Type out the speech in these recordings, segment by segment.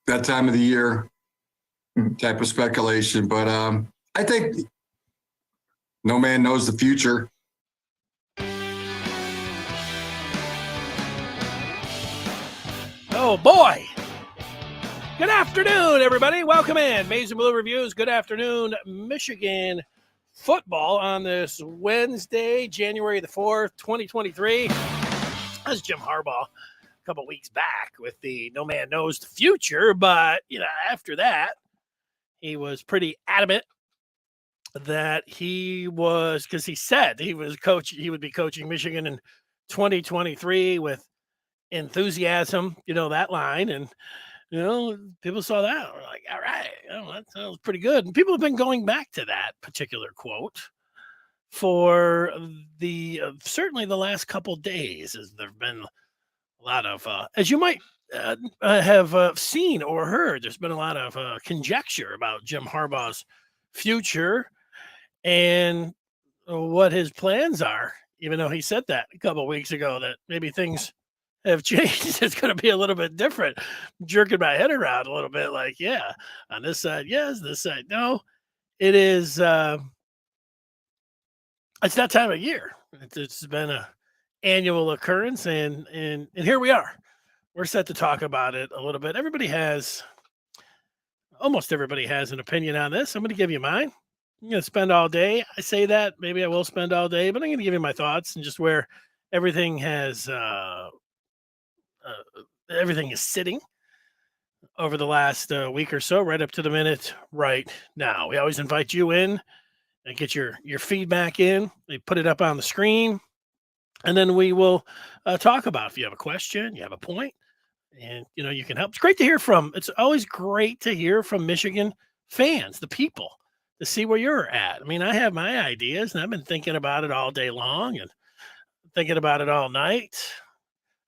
That time of the year type of speculation. But I think no man knows the future. Oh, boy. Good afternoon, everybody. Welcome in. Maize and Blue Reviews. Good afternoon, Michigan football on this Wednesday, January the 4th, 2023. That's Jim Harbaugh a couple weeks back with the no man knows the future. But, after that, he was pretty adamant that he was, because he said he would be coaching Michigan in 2023 with enthusiasm, that line. And, people saw that. We're like, all right, that sounds pretty good. And people have been going back to that particular quote for the certainly the last couple days, as there have been a lot of, as you might have seen or heard, there's been a lot of conjecture about Jim Harbaugh's future and what his plans are, even though he said that a couple of weeks ago that maybe things have changed. It's going to be a little bit different. I'm jerking my head around a little bit like, yeah, on this side, yes, this side, no. It is, it's that time of year. It's been a annual occurrence, and here we are. We're set to talk about it a little bit. Almost everybody has an opinion on this. I'm going to give you mine. I'm going to spend all day. I say that, maybe I will spend all day, but I'm going to give you my thoughts and just where everything has, everything is sitting over the last week or so, right up to the minute right now. We always invite you in and get your feedback in. We put it up on the screen, and then we will talk about if you have a question, you have a point, and you can help. It's great to hear from. It's always great to hear from Michigan fans, the people, to see where you're at. I mean, I have my ideas, and I've been thinking about it all day long and thinking about it all night.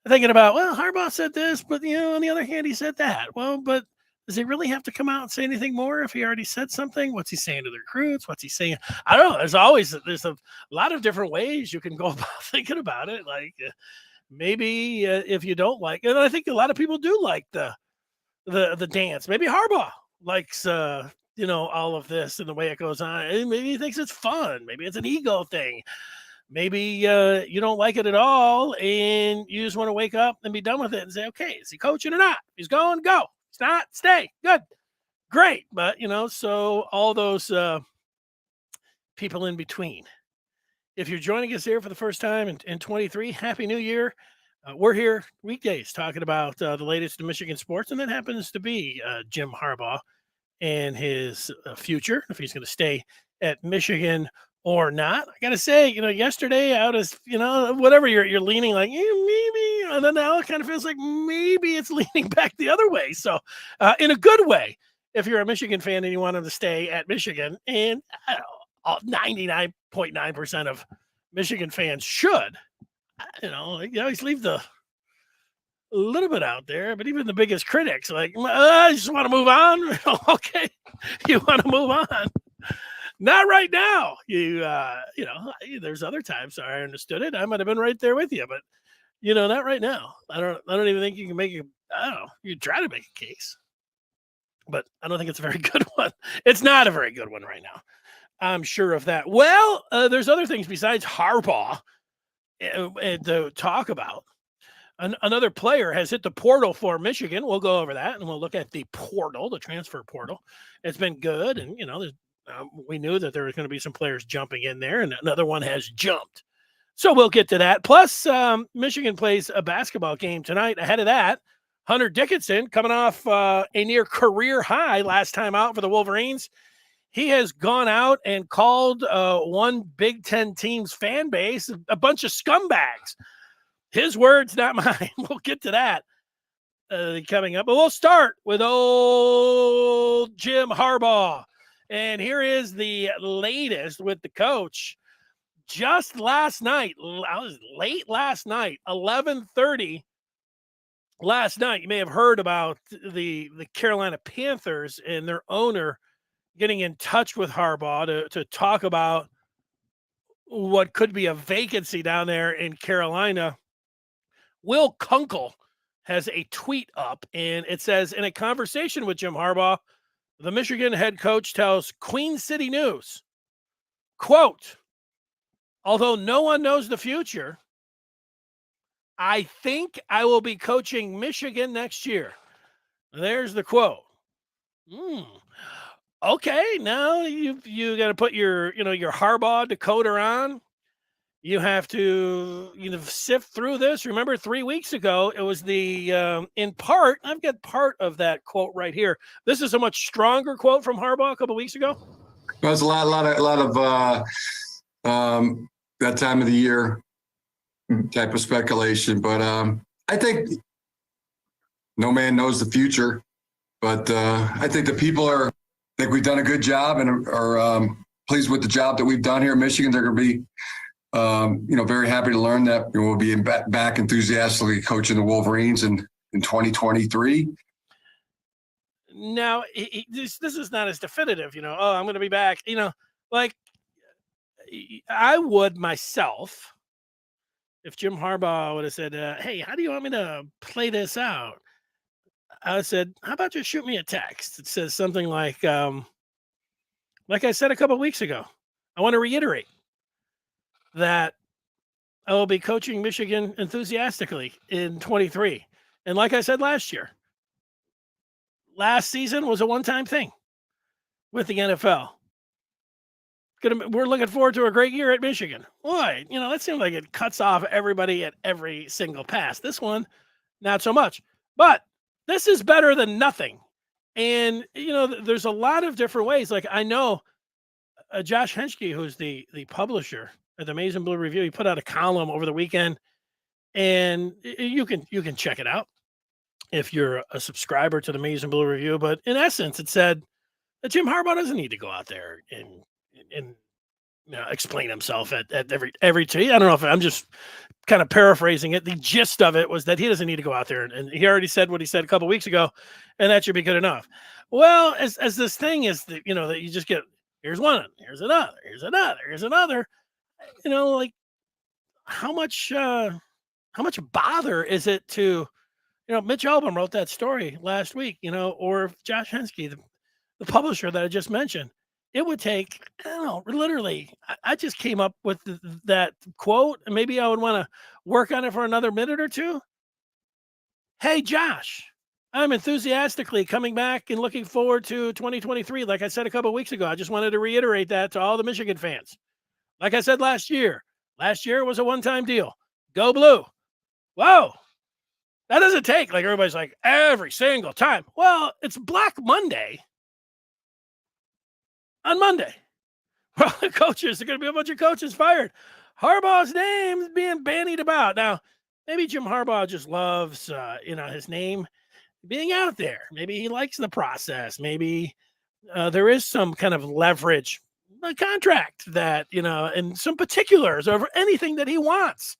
Thinking about, well, Harbaugh said this, but on the other hand, he said that. Well, but does he really have to come out and say anything more if he already said something? What's he saying to the recruits? What's he saying? I don't know. There's a lot of different ways you can go about thinking about it. Like maybe if you don't like it, and I think a lot of people do like the dance. Maybe Harbaugh likes all of this and the way it goes on. And maybe he thinks it's fun. Maybe it's an ego thing. Maybe you don't like it at all, and you just want to wake up and be done with it and say, okay, is he coaching or not? He's going, go. He's not, stay. Good. Great. But, so all those people in between. If you're joining us here for the first time in 23, Happy New Year. We're here weekdays talking about the latest in Michigan sports, and that happens to be Jim Harbaugh and his future, if he's going to stay at Michigan or not. I gotta say, yesterday out as whatever you're leaning like maybe, and then now it kind of feels like maybe it's leaning back the other way. So, in a good way, if you're a Michigan fan and you want him to stay at Michigan, and 99.9% of Michigan fans should, you always leave a little bit out there. But even the biggest critics, like, I just want to move on. Okay, you want to move on. Not right now. There's other times I understood it. I might have been right there with you, but not right now. I don't even think you can make it. I don't know. You try to make a case, but I don't think it's a very good one. It's not a very good one right now. I'm sure of that. Well, there's other things besides Harbaugh to talk about. Another player has hit the portal for Michigan. We'll go over that, and we'll look at the portal, the transfer portal. It's been good, and we knew that there was going to be some players jumping in there, and another one has jumped. So we'll get to that. Plus, Michigan plays a basketball game tonight. Ahead of that, Hunter Dickinson, coming off a near career high last time out for the Wolverines. He has gone out and called one Big Ten team's fan base a bunch of scumbags. His words, not mine. We'll get to that coming up. But we'll start with old Jim Harbaugh. And here is the latest with the coach. Just last night, late last night, 11:30 last night, you may have heard about the Carolina Panthers and their owner getting in touch with Harbaugh to talk about what could be a vacancy down there in Carolina. Will Kunkel has a tweet up, and it says, in a conversation with Jim Harbaugh, the Michigan head coach tells Queen City News, quote, although no one knows the future, I think I will be coaching Michigan next year. There's the quote. Okay, now you got to put your Harbaugh decoder on. You have to sift through this. Remember 3 weeks ago, it was the in part. I've got part of that quote right here. This is a much stronger quote from Harbaugh a couple weeks ago. There's a lot of that time of the year type of speculation, but I think no man knows the future. But I think the people think we've done a good job and are pleased with the job that we've done here in Michigan. They're going to be very happy to learn that we'll be back enthusiastically coaching the Wolverines in 2023. Now, this is not as definitive, I'm going to be back, like I would myself, if Jim Harbaugh would have said, hey, how do you want me to play this out? I said, how about just shoot me a text? It says something like I said a couple of weeks ago, I want to reiterate that I will be coaching Michigan enthusiastically in 23. And like I said last season was a one-time thing with the NFL. We're looking forward to a great year at Michigan. Boy, that seems like it cuts off everybody at every single pass. This one, not so much. But this is better than nothing. And, there's a lot of different ways. Like I know Josh Henschke, who's the publisher at the Amazing Blue Review, he put out a column over the weekend, and you can check it out if you're a subscriber to the Amazing Blue Review. But in essence, it said that Jim Harbaugh doesn't need to go out there and explain himself at every tweet. I don't know if I'm just kind of paraphrasing it. The gist of it was that he doesn't need to go out there, and he already said what he said a couple of weeks ago, and that should be good enough. Well, as this thing is that that you just get, here's one, here's another, here's another, here's another. Like how much bother is it to, Mitch Albom wrote that story last week, or Josh Henschke, the publisher that I just mentioned. It would take, I don't know, literally, I just came up with that quote, and maybe I would want to work on it for another minute or two. Hey, Josh, I'm enthusiastically coming back and looking forward to 2023. Like I said a couple of weeks ago, I just wanted to reiterate that to all the Michigan fans. Like I said last year was a one-time deal. Go Blue. Whoa. That doesn't take, like everybody's like, every single time. Well, it's Black Monday. On Monday, well, the coaches are going to be a bunch of coaches fired. Harbaugh's name is being bandied about. Now, maybe Jim Harbaugh just loves, his name being out there. Maybe he likes the process. Maybe there is some kind of leverage, a contract that, and some particulars over anything that he wants.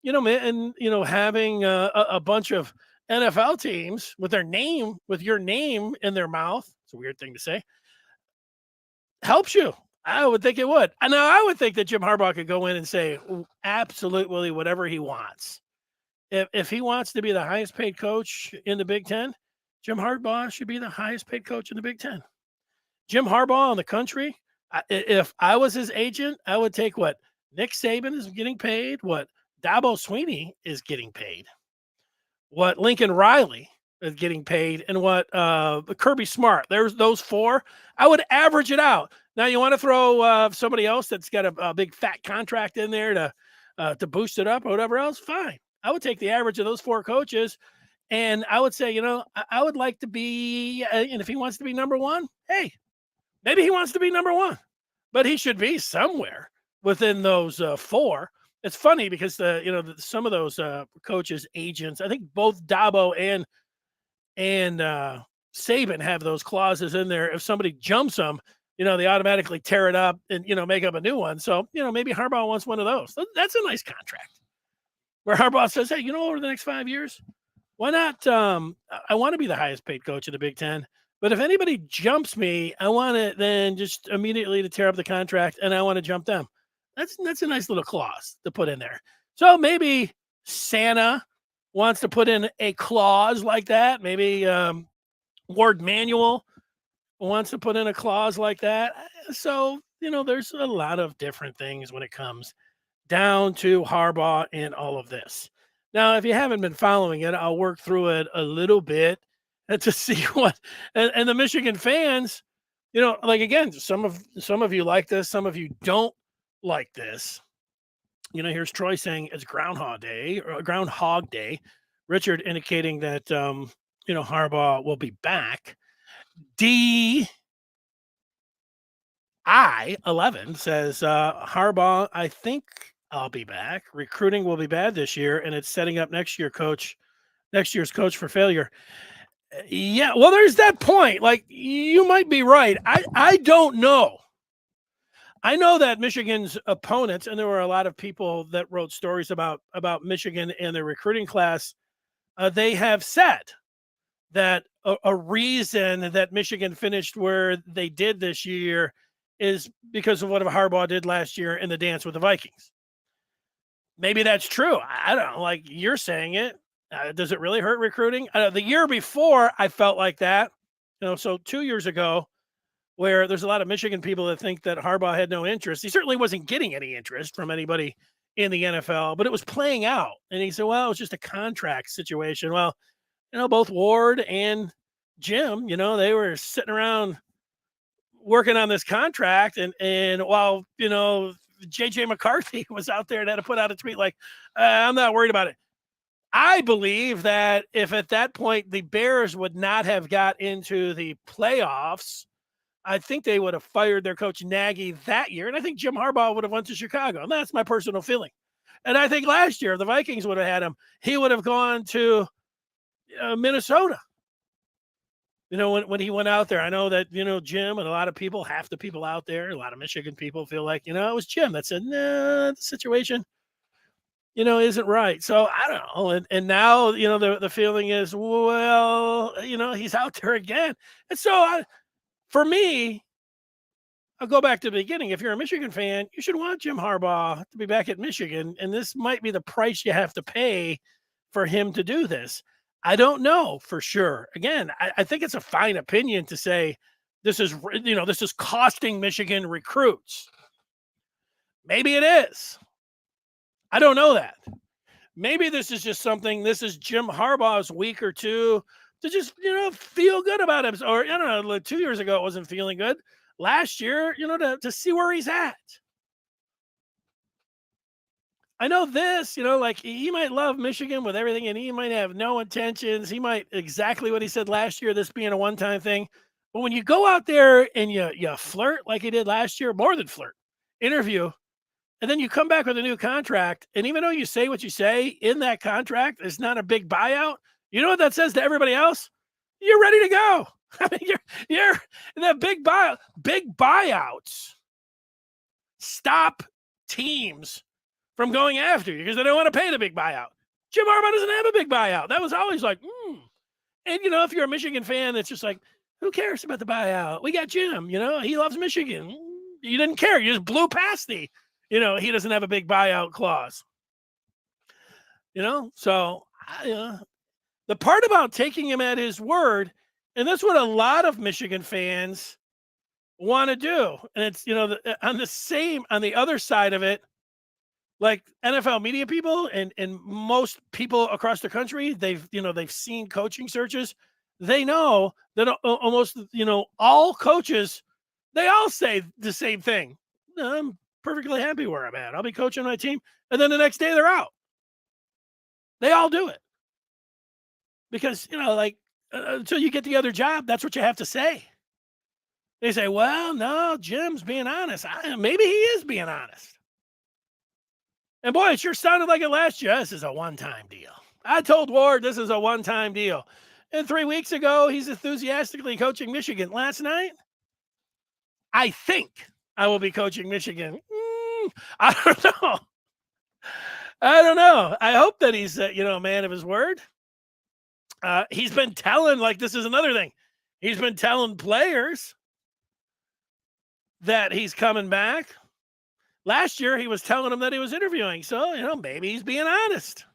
Having a bunch of NFL teams with your name in their mouth. It's a weird thing to say. Helps you. I would think it would. And I would think that Jim Harbaugh could go in and say absolutely whatever he wants. If he wants to be the highest paid coach in the Big Ten, Jim Harbaugh should be the highest paid coach in the Big Ten. Jim Harbaugh in the country, if I was his agent, I would take what Nick Saban is getting paid, what Dabo Swinney is getting paid, what Lincoln Riley is getting paid, and what Kirby Smart. There's those four. I would average it out. Now you want to throw somebody else that's got a big fat contract in there to boost it up or whatever else. Fine. I would take the average of those four coaches, and I would say, I would like to be. And if he wants to be number one, hey, maybe he wants to be number one, but he should be somewhere within those four. It's funny because some of those coaches, agents, I think both Dabo and Saban have those clauses in there. If somebody jumps them, they automatically tear it up and, make up a new one. So, maybe Harbaugh wants one of those. That's a nice contract where Harbaugh says, hey, over the next 5 years, why not? I want to be the highest paid coach in the Big Ten, but if anybody jumps me, I want it then just immediately to tear up the contract, and I want to jump them. That's a nice little clause to put in there. So maybe Santa wants to put in a clause like that. Maybe Warde Manuel wants to put in a clause like that. So, there's a lot of different things when it comes down to Harbaugh and all of this. Now, if you haven't been following it, I'll work through it a little bit to see what and the Michigan fans, like again, some of you like this, some of you don't like this. Here's Troy saying it's Groundhog Day. Richard indicating that Harbaugh will be back. I11 says Harbaugh, I think I'll be back. Recruiting will be bad this year, and it's setting up next year's coach for failure. Yeah, well, there's that point. Like, you might be right. I don't know. I know that Michigan's opponents, and there were a lot of people that wrote stories about Michigan and their recruiting class. They have said that a reason that Michigan finished where they did this year is because of what Harbaugh did last year in the dance with the Vikings. Maybe that's true. I don't know. Like you're saying it. Does it really hurt recruiting? The year before, I felt like that. So 2 years ago, where there's a lot of Michigan people that think that Harbaugh had no interest. He certainly wasn't getting any interest from anybody in the NFL, but it was playing out. And he said, well, it was just a contract situation. Well, both Ward and Jim, they were sitting around working on this contract. And while, JJ McCarthy was out there and had to put out a tweet like, I'm not worried about it. I believe that if at that point the Bears would not have got into the playoffs, I think they would have fired their coach Nagy that year. And I think Jim Harbaugh would have went to Chicago. And that's my personal feeling. And I think last year, if the Vikings would have had him, he would have gone to Minnesota. When he went out there, I know that, Jim and a lot of people, half the people out there, a lot of Michigan people feel like, it was Jim that said, nah, the situation, isn't right. So I don't know. And now, the feeling is, well, he's out there again. And so for me, I'll go back to the beginning. If you're a Michigan fan, you should want Jim Harbaugh to be back at Michigan. And this might be the price you have to pay for him to do this. I don't know for sure. Again, I think it's a fine opinion to say this is costing Michigan recruits. Maybe it is. I don't know that. Maybe this is just something, this is Jim Harbaugh's week or two to just, feel good about him. Or, I don't know, like 2 years ago, it wasn't feeling good. Last year, to see where he's at. I know this, like he might love Michigan with everything, and he might have no intentions. He might exactly what he said last year, this being a one-time thing. But when you go out there and you flirt like he did last year, more than flirt, interview, and then you come back with a new contract, and even though you say what you say in that contract, it's not a big buyout. You know what that says to everybody else? You're ready to go. I mean, you're the big buyouts stop teams from going after you because they don't want to pay the big buyout. Jim Harbaugh doesn't have a big buyout. That was always like, And, if you're a Michigan fan, it's just like, who cares about the buyout? We got Jim, he loves Michigan. You didn't care. You just blew past he doesn't have a big buyout clause. So, the part about taking him at his word, and that's what a lot of Michigan fans want to do. And it's, on the other side of it, like NFL media people and most people across the country, they've seen coaching searches. They know that almost, all coaches, they all say the same thing. I'm perfectly happy where I'm at. I'll be coaching my team. And then the next day they're out. They all do it. Because, until you get the other job, that's what you have to say. They say, well, no, Jim's being honest. Maybe he is being honest. And boy, it sure sounded like it last year. This is a one-time deal. I told Ward this is a one-time deal. And 3 weeks ago, he's enthusiastically coaching Michigan. Last night, I think I will be coaching Michigan. I don't know. I hope that he's, a man of his word. He's been telling, like, this is another thing. He's been telling players that he's coming back. Last year, he was telling them that he was interviewing. So, maybe he's being honest.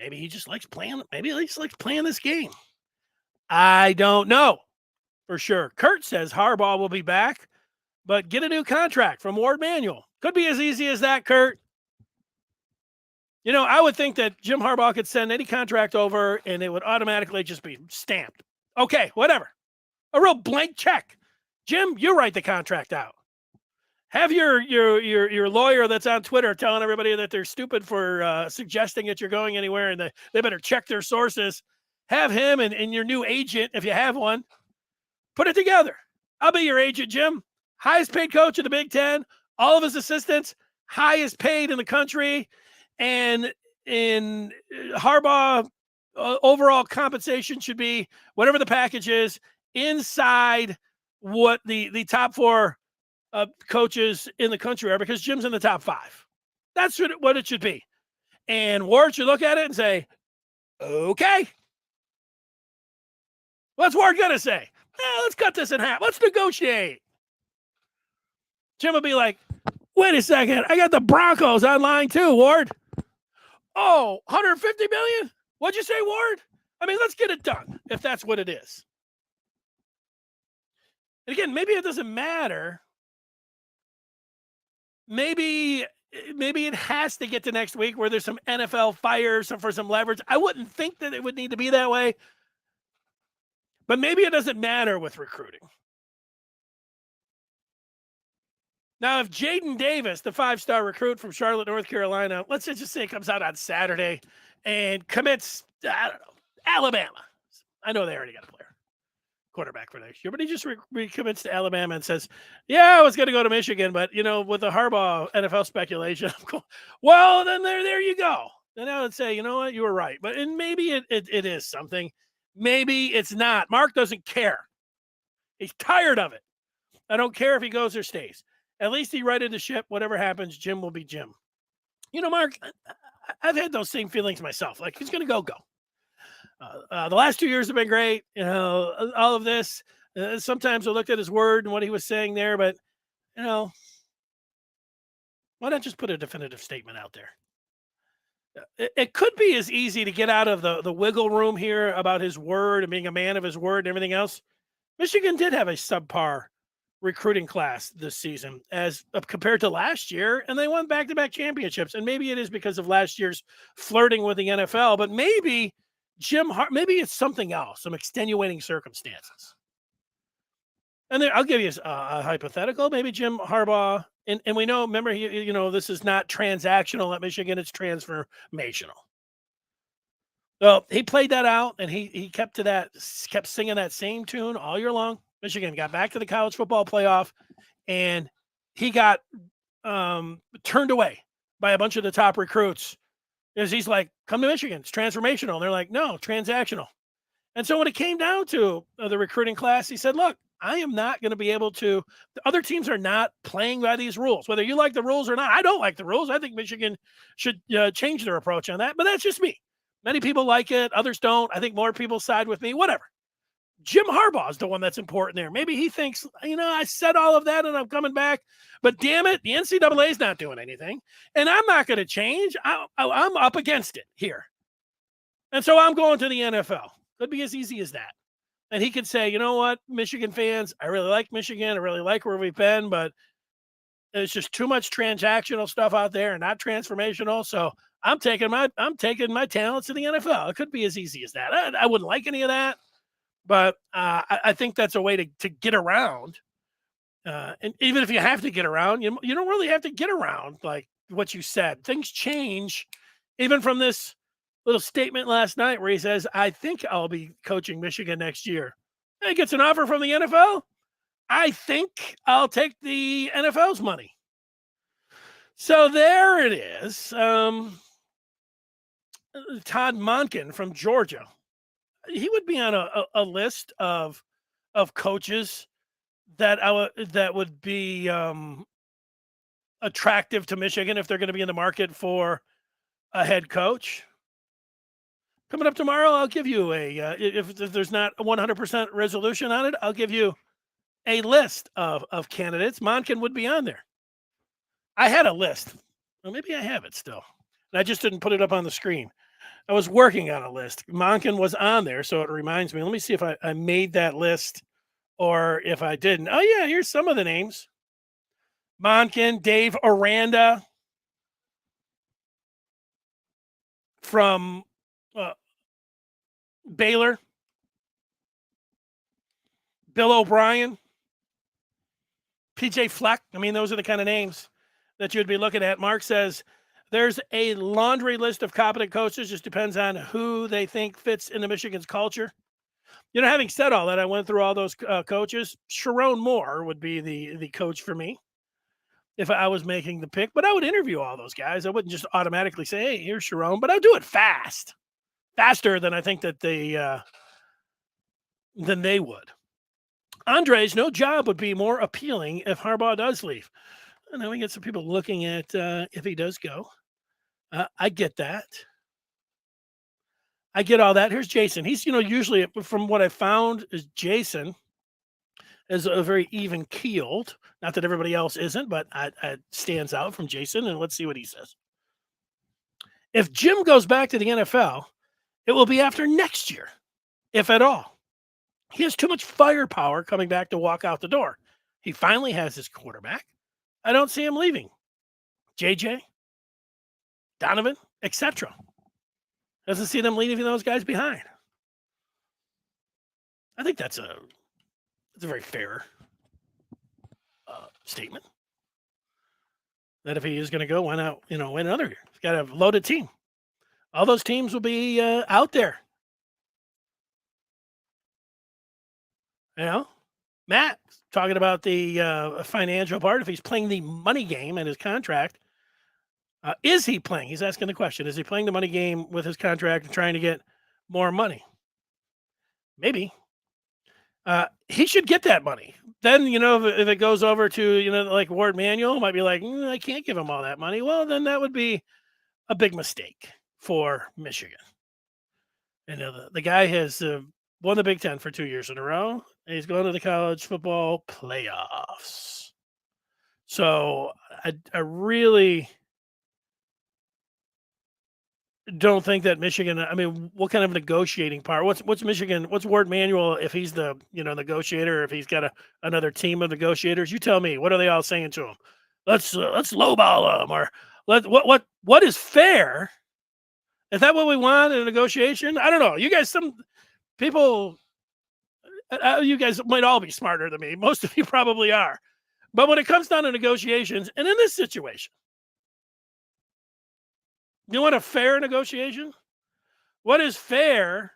Maybe he just likes playing. Maybe he just likes playing this game. I don't know for sure. Kurt says Harbaugh will be back, but get a new contract from Warde Manuel. Could be as easy as that, Kurt. I would think that Jim Harbaugh could send any contract over and it would automatically just be stamped. Okay, whatever. A real blank check. Jim, you write the contract out. Have your lawyer that's on Twitter telling everybody that they're stupid for suggesting that you're going anywhere and they better check their sources. Have him and your new agent, if you have one, put it together. I'll be your agent, Jim. Highest paid coach in the Big Ten. All of his assistants, highest paid in the country. And in Harbaugh, overall compensation should be whatever the package is inside what the top 4 coaches in the country are, because Jim's in the top 5. That's what it should be. And Ward should look at it and say, okay. What's Ward going to say? Let's cut this in half. Let's negotiate. Jim will be like, wait a second. I got the Broncos online too, Ward. Oh, 150 million? What'd you say, Ward? I mean, let's get it done if that's what it is. And again, maybe it doesn't matter. Maybe it has to get to next week where there's some NFL fires for some leverage. I wouldn't think that it would need to be that way. But maybe it doesn't matter with recruiting. Now, if Jaden Davis, the 5-star recruit from Charlotte, North Carolina, let's just say comes out on Saturday and commits, I don't know, Alabama. I know they already got a player, quarterback for next year, but he just recommits to Alabama and says, yeah, I was going to go to Michigan, but, with the Harbaugh NFL speculation, I'm going, well, then there you go. Then I would say, you know what, you were right. But and maybe it is something. Maybe it's not. Mark doesn't care. He's tired of it. I don't care if he goes or stays. At least he righted the ship. Whatever happens, Jim will be Jim. Mark, I've had those same feelings myself. Like, he's going to go. The last 2 years have been great. All of this. Sometimes I looked at his word and what he was saying there, but, why not just put a definitive statement out there? It could be as easy to get out of the wiggle room here about his word and being a man of his word and everything else. Michigan did have a subpar recruiting class this season as compared to last year, and they won back-to-back championships. And maybe it is because of last year's flirting with the NFL, but maybe maybe it's something else, some extenuating circumstances. And then I'll give you a hypothetical. Maybe Jim Harbaugh, and we know, remember, this is not transactional at Michigan, it's transformational. Well, he played that out, and he kept singing that same tune all year long. Michigan got back to the college football playoff, and he got turned away by a bunch of the top recruits because he's like, come to Michigan, it's transformational. And they're like, no, transactional. And so when it came down to the recruiting class, he said, look, I am not going to be able to, the other teams are not playing by these rules, whether you like the rules or not. I don't like the rules. I think Michigan should change their approach on that, but that's just me. Many people like it. Others don't. I think more people side with me, whatever. Jim Harbaugh is the one that's important there. Maybe he thinks, I said all of that and I'm coming back, but damn it, the NCAA is not doing anything, and I'm not going to change. I'm up against it here. And so I'm going to the NFL. Could be as easy as that. And he could say, you know what, Michigan fans, I really like Michigan. I really like where we've been, but there's just too much transactional stuff out there and not transformational. So I'm taking my talents to the NFL. It could be as easy as that. I wouldn't like any of that. But I think that's a way to get around. And even if you have to get around, you don't really have to get around like what you said. Things change, even from this little statement last night where he says, I think I'll be coaching Michigan next year. And he gets an offer from the NFL. I think I'll take the NFL's money. So there it is. Todd Monken from Georgia. He would be on a list of coaches that would be attractive to Michigan if they're going to be in the market for a head coach. Coming up tomorrow, I'll give you if there's not a 100% resolution on it, I'll give you a list of candidates. Monken would be on there. I had a list. Well, maybe I have it still. And I just didn't put it up on the screen. I was working on a list. Monken was on there, so it reminds me. Let me see if I made that list or if I didn't. Oh yeah, here's some of the names: Monken, Dave Aranda from uh, Baylor, Bill O'Brien, PJ Fleck. I mean, those are the kind of names that you'd be looking at. Mark says there's a laundry list of competent coaches. Just depends on who they think fits into Michigan's culture. Having said all that, I went through all those coaches. Sharon Moore would be the coach for me if I was making the pick, but I would interview all those guys. I wouldn't just automatically say, "Hey, here's Sharon," but I'd do it faster than I think that than they would. Andres, no job would be more appealing if Harbaugh does leave. And then we get some people looking at if he does go. I get that. I get all that. Here's Jason. He's, usually from what I found is Jason is a very even keeled. Not that everybody else isn't, but it stands out from Jason. And let's see what he says. If Jim goes back to the NFL, it will be after next year, if at all. He has too much firepower coming back to walk out the door. He finally has his quarterback. I don't see him leaving. JJ, Donovan, etc. Doesn't see them leaving those guys behind. I think that's a very fair statement. That if he is going to go, why not, win another year? He's got a loaded team. All those teams will be out there. Matt talking about the financial part. If he's playing the money game in his contract, is he playing? He's asking the question. Is he playing the money game with his contract and trying to get more money? Maybe. He should get that money. Then, if it goes over to, like Warde Manuel, might be like, I can't give him all that money. Well, then that would be a big mistake for Michigan. The guy has won the Big Ten for 2 years in a row. And he's going to the college football playoffs. So I really don't think that Michigan, what kind of negotiating power? What's Michigan? What's Warde Manuel if he's the negotiator? Or if he's got another team of negotiators? You tell me. What are they all saying to him? Let's lowball them, or what is fair? Is that what we want in a negotiation? I don't know. You guys, some people, you guys might all be smarter than me. Most of you probably are. But when it comes down to negotiations, and in this situation, you want a fair negotiation? What is fair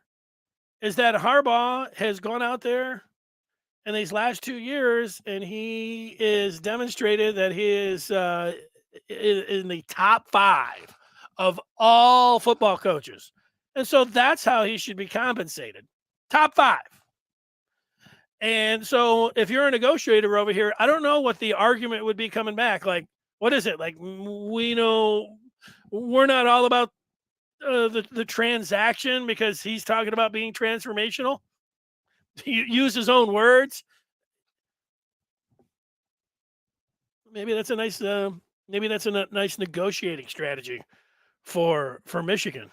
is that Harbaugh has gone out there in these last 2 years, and he is demonstrated that he is in the top 5 of all football coaches. And so that's how he should be compensated. Top 5. And so if you're a negotiator over here, I don't know what the argument would be coming back. Like, what is it? Like, we know we're not all about the transaction because he's talking about being transformational. He used his own words. Maybe that's a nice nice negotiating strategy for Michigan.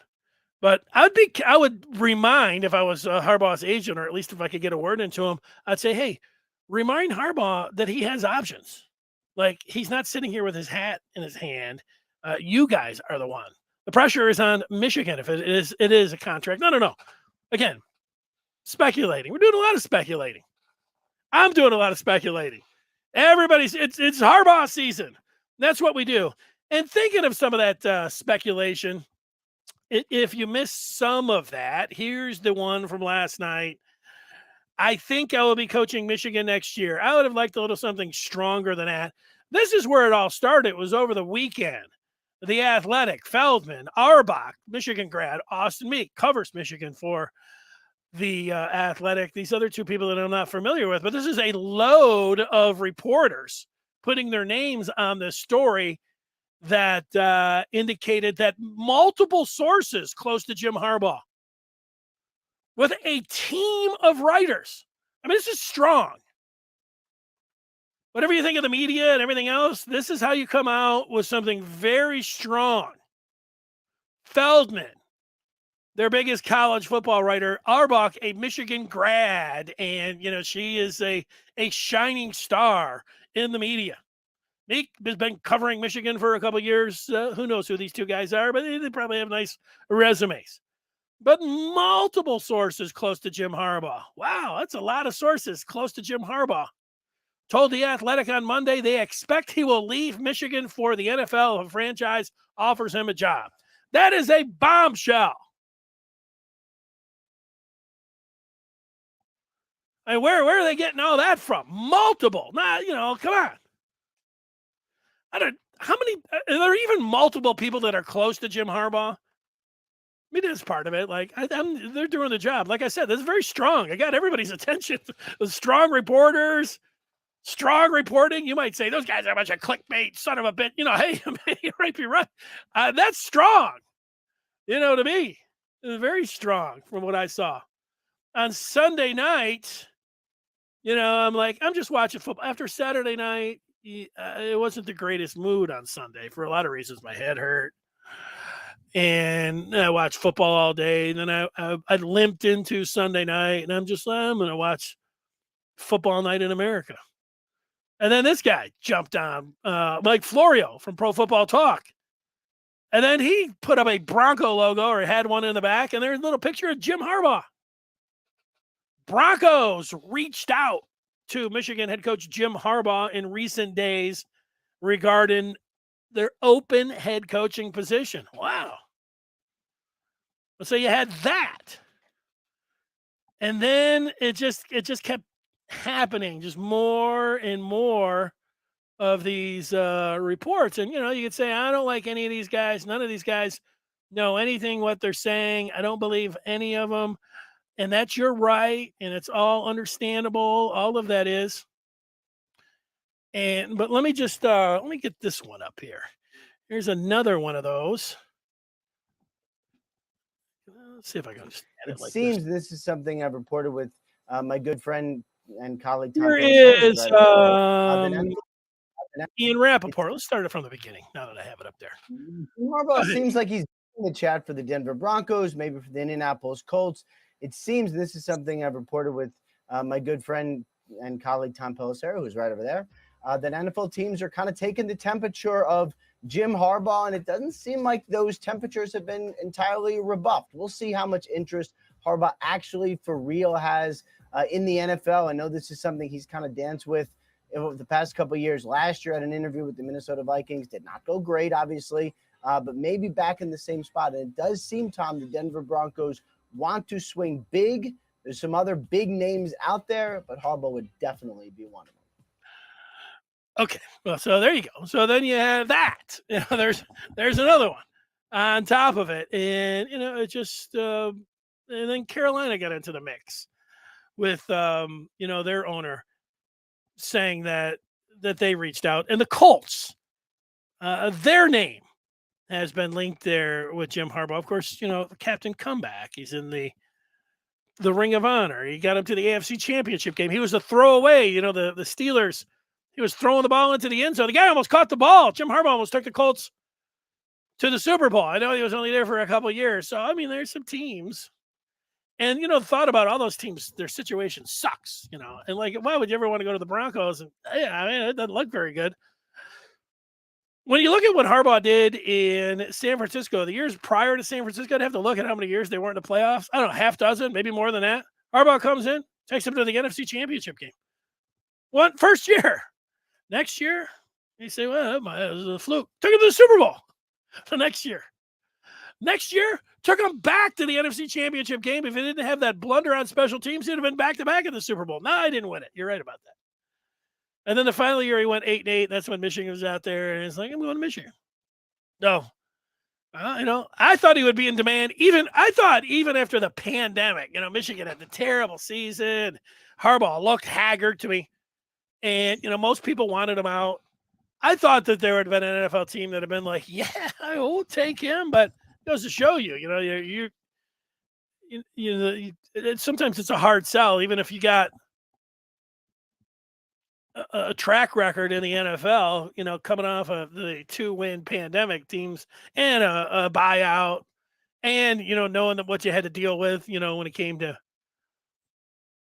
But I would remind, if I was Harbaugh's agent, or at least if I could get a word into him, I'd say, hey, remind Harbaugh that he has options. Like, he's not sitting here with his hat in his hand. You guys are the one. The pressure is on Michigan if it is a contract. No. Again, speculating. We're doing a lot of speculating. I'm doing a lot of speculating. It's Harbaugh season. That's what we do. And thinking of some of that speculation, if you missed some of that, here's the one from last night. I think I will be coaching Michigan next year. I would have liked a little something stronger than that. This is where it all started. It was over the weekend. The Athletic, Feldman, Auerbach, Michigan grad, Austin Meek covers Michigan for the Athletic. These other two people that I'm not familiar with, but this is a load of reporters putting their names on this story that indicated that multiple sources close to Jim Harbaugh with a team of writers. This is strong. Whatever you think of the media and everything else, this is how you come out with something very strong. Feldman, their biggest college football writer, Arbach, a Michigan grad, and she is a shining star in the media. Meek has been covering Michigan for a couple of years. Who knows who these two guys are, but they probably have nice resumes. But multiple sources close to Jim Harbaugh. Wow, that's a lot of sources close to Jim Harbaugh. Told The Athletic on Monday they expect he will leave Michigan for the NFL if a franchise offers him a job. That is a bombshell. And where are they getting all that from? Multiple. Nah, come on. How many, are there even multiple people that are close to Jim Harbaugh? I mean, that's part of it. Like, they're doing the job. Like I said, this is very strong. I got everybody's attention. The strong reporters, strong reporting. You might say, those guys are a bunch of clickbait, son of a bitch. Hey, you might be right. That's strong. To me, very strong from what I saw. On Sunday night, I'm just watching football. After Saturday night, it wasn't the greatest mood on Sunday for a lot of reasons. My head hurt. And I watched football all day. And then I limped into Sunday night, and I'm going to watch Football Night in America. And then this guy jumped on, Mike Florio from Pro Football Talk. And then he put up a Bronco logo, or had one in the back, and there's a little picture of Jim Harbaugh. Broncos reached out to Michigan head coach Jim Harbaugh in recent days regarding their open head coaching position. Wow. So you had that. And then it just kept happening, just more and more of these reports. And, you could say, I don't like any of these guys. None of these guys know anything what they're saying. I don't believe any of them. And that's your right. And it's all understandable. All of that is. But let me just, let me get this one up here. Here's another one of those. Let's see if I can understand it. It like seems this is something I've reported with my good friend and colleague. Here is Ian Rappaport. Let's start it from the beginning now that I have it up there. Harbaugh seems like he's in the chat for the Denver Broncos, maybe for the Indianapolis Colts. It seems this is something I've reported with my good friend and colleague Tom Pelissero, who's right over there, that NFL teams are kind of taking the temperature of Jim Harbaugh, and it doesn't seem like those temperatures have been entirely rebuffed. We'll see how much interest Harbaugh actually for real has in the NFL. I know this is something he's kind of danced with over the past couple of years. Last year, at an interview with the Minnesota Vikings, did not go great, obviously, but maybe back in the same spot. And it does seem, Tom, the Denver Broncos want to swing big. There's some other big names out there, but Harbaugh would definitely be one of them. Okay, well, so there you go. So then you have that. There's another one on top of it, and it just and then Carolina got into the mix with their owner saying that they reached out, and the Colts, their name has been linked there with Jim Harbaugh. Of course, Captain Comeback. He's in the Ring of Honor. He got him to the AFC Championship game. He was a throwaway. The Steelers. He was throwing the ball into the end zone. The guy almost caught the ball. Jim Harbaugh almost took the Colts to the Super Bowl. I know he was only there for a couple of years. So, I mean, there's some teams. And, thought about all those teams, their situation sucks, And, why would you ever want to go to the Broncos? And, it doesn't look very good. When you look at what Harbaugh did in San Francisco, the years prior to San Francisco, I'd have to look at how many years they weren't in the playoffs. I don't know, half dozen, maybe more than that. Harbaugh comes in, takes them to the NFC Championship game. First year. Next year, you say, well, it was a fluke. Took him to the Super Bowl the next year. Next year, took him back to the NFC Championship game. If he didn't have that blunder on special teams, he'd have been back-to-back in the Super Bowl. No, I didn't win it. You're right about that. And then the final year, he went 8-8. That's when Michigan was out there, and it's like, I'm going to Michigan. No. I thought he would be in demand. Even after the pandemic, Michigan had the terrible season. Harbaugh looked haggard to me. And, most people wanted him out. I thought that there would have been an NFL team that had been like, yeah, I will take him. But it goes to show sometimes it's a hard sell, even if you got a track record in the NFL, coming off of the 2-win pandemic teams and a buyout And, knowing that what you had to deal with, when it came to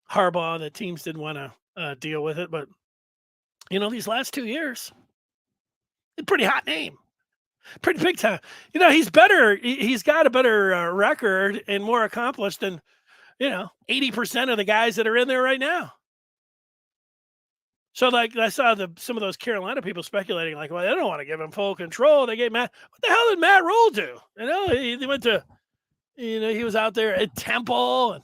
Harbaugh, that teams didn't want to deal with it. But, these last 2 years, a pretty hot name, pretty big time. He's better. He's got a better record and more accomplished than, 80% of the guys that are in there right now. So, like, I saw some of those Carolina people speculating, like, well, they don't want to give him full control. They gave Matt. What the hell did Matt Rule do? He went to, he was out there at Temple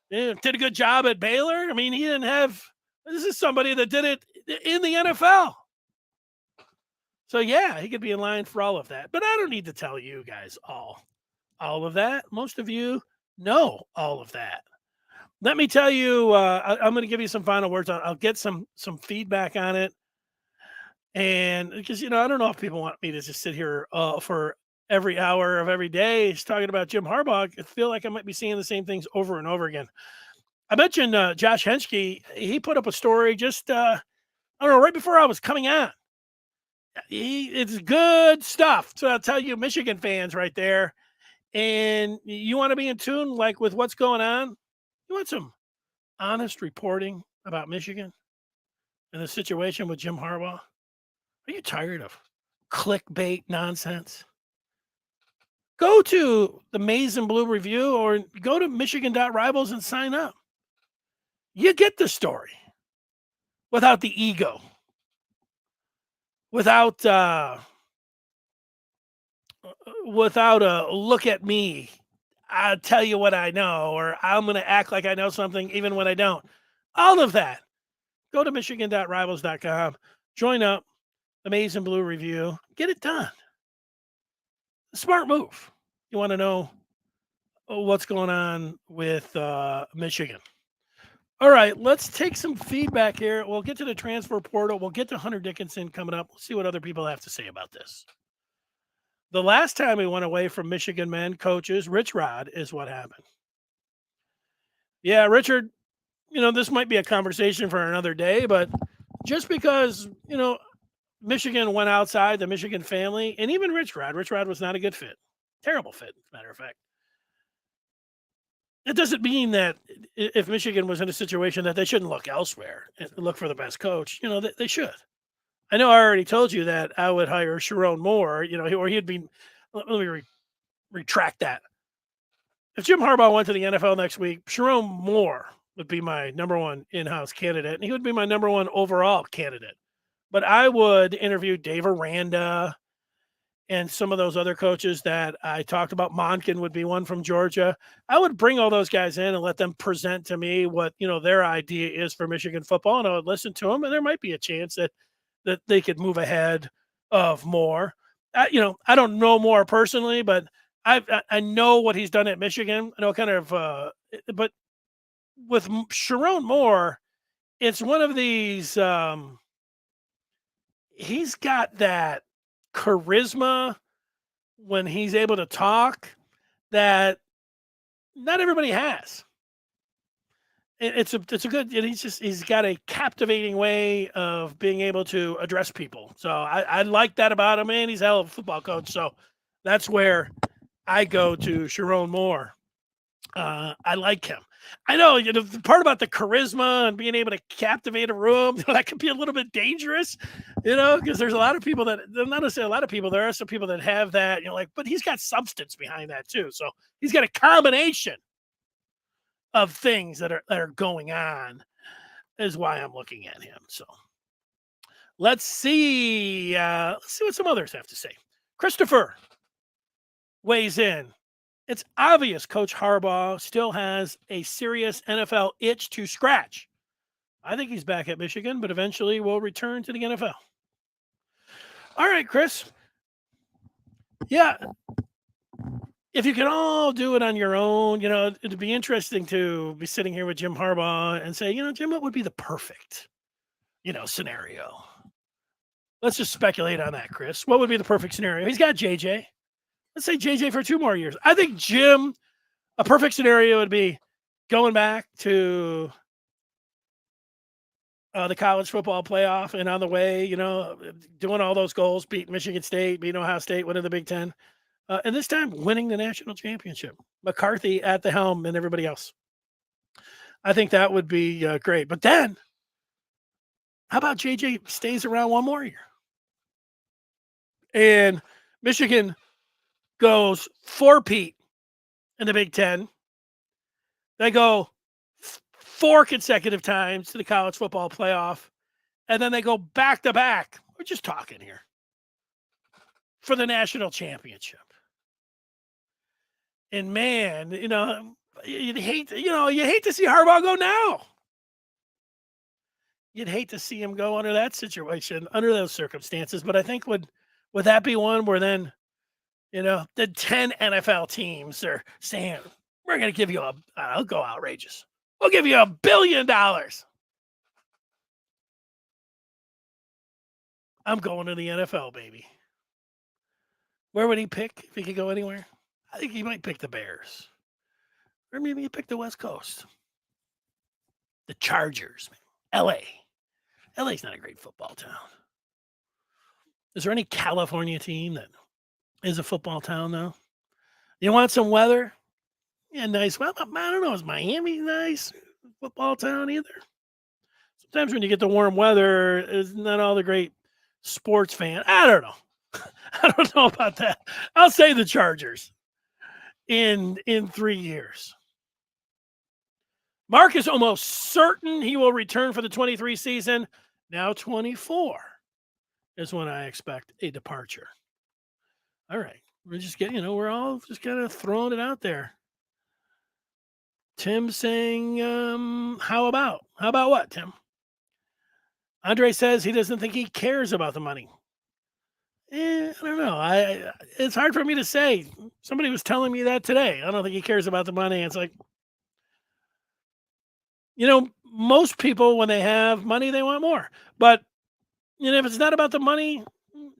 and did a good job at Baylor. I mean, he didn't have. This is somebody that did it in the NFL. So, yeah, he could be in line for all of that. But I don't need to tell you guys all of that. Most of you know all of that. Let me tell you, I'm going to give you some final words. I'll get some feedback on it. And because, I don't know if people want me to just sit here for every hour of every day talking about Jim Harbaugh. I feel like I might be seeing the same things over and over again. I mentioned Josh Henschke. He put up a story just, I don't know, right before I was coming on. It's good stuff. So I'll tell you, Michigan fans right there. And you want to be in tune, like, with what's going on? You want some honest reporting about Michigan and the situation with Jim Harbaugh? Are you tired of clickbait nonsense? Go to the Maize and Blue Review or go to Michigan.Rivals and sign up. You get the story without the ego, without a look at me. I'll tell you what I know, or I'm going to act like I know something even when I don't. All of that. Go to Michigan.Rivals.com. Join up the Maize and Blue Review. Get it done. Smart move. You want to know what's going on with Michigan. All right, let's take some feedback here. We'll get to the transfer portal. We'll get to Hunter Dickinson coming up. We'll see what other people have to say about this. The last time we went away from Michigan men coaches, RichRod, is what happened. Yeah, Richard, this might be a conversation for another day, but just because, Michigan went outside the Michigan family, and even RichRod was not a good fit. Terrible fit, as a matter of fact. It doesn't mean that if Michigan was in a situation that they shouldn't look elsewhere and look for the best coach. They should. I know I already told you that I would hire Sharon Moore, or he'd be, let me retract that. If Jim Harbaugh went to the NFL next week, Sharon Moore would be my number one in-house candidate, and he would be my number one overall candidate. But I would interview Dave Aranda and some of those other coaches that I talked about. Monken would be one from Georgia. I would bring all those guys in and let them present to me what, their idea is for Michigan football, and I would listen to them, and there might be a chance that they could move ahead of Moore. I don't know Moore personally, but I know what he's done at Michigan. I know kind of, but with Sharon Moore, it's one of these. He's got that charisma when he's able to talk that not everybody has. It's a good. He's got a captivating way of being able to address people. So I like that about him, and he's a hell of a football coach. So that's where I go to Sharon Moore. I like him. I know, the part about the charisma and being able to captivate a room, that could be a little bit dangerous, because there's a lot of people that, not necessarily a lot of people, there are some people that have that, but he's got substance behind that too. So he's got a combination of things that are going on is why I'm looking at him. So let's see what some others have to say. Christopher weighs in. It's obvious Coach Harbaugh still has a serious NFL itch to scratch. I think he's back at Michigan, but eventually will return to the NFL. All right, Chris. Yeah. If you can all do it on your own, it'd be interesting to be sitting here with Jim Harbaugh and say, Jim, what would be the perfect, scenario? Let's just speculate on that, Chris. What would be the perfect scenario? He's got JJ. Let's say JJ for 2 more years. I think Jim, a perfect scenario would be going back to the college football playoff and on the way, doing all those goals, beating Michigan State, beating Ohio State, winning the Big Ten. and this time winning the national championship. McCarthy at the helm and everybody else. I think that would be great. But then, how about JJ stays around one more year? And Michigan goes 4-peat in the Big Ten. They go 4 consecutive times to the college football playoff. And then they go back-to-back. We're just talking here. For the national championship. And man, you hate to see Harbaugh go now. You'd hate to see him go under that situation, under those circumstances. But I think would that be one where then, the 10 NFL teams are saying, we're going to give you I'll go outrageous. We'll give you $1 billion. I'm going to the NFL, baby. Where would he pick if he could go anywhere? I think he might pick the Bears. Or maybe he pick the West Coast. The Chargers, man. LA. LA's not a great football town. Is there any California team that is a football town, though? You want some weather? Yeah, nice. Well, I don't know. Is Miami nice? Football town either? Sometimes when you get the warm weather, it's not all the great sports fan. I don't know. I don't know about that. I'll say the Chargers in 3 years. Mark is almost certain he will return for the 23 season. Now 24 is when I expect a departure. All right. We're just getting, we're all just kind of throwing it out there. Tim saying, how about what, Tim? Andre says he doesn't think he cares about the money. I don't know. It's hard for me to say. Somebody was telling me that today. I don't think he cares about the money. It's like, most people, when they have money, they want more. But, if it's not about the money,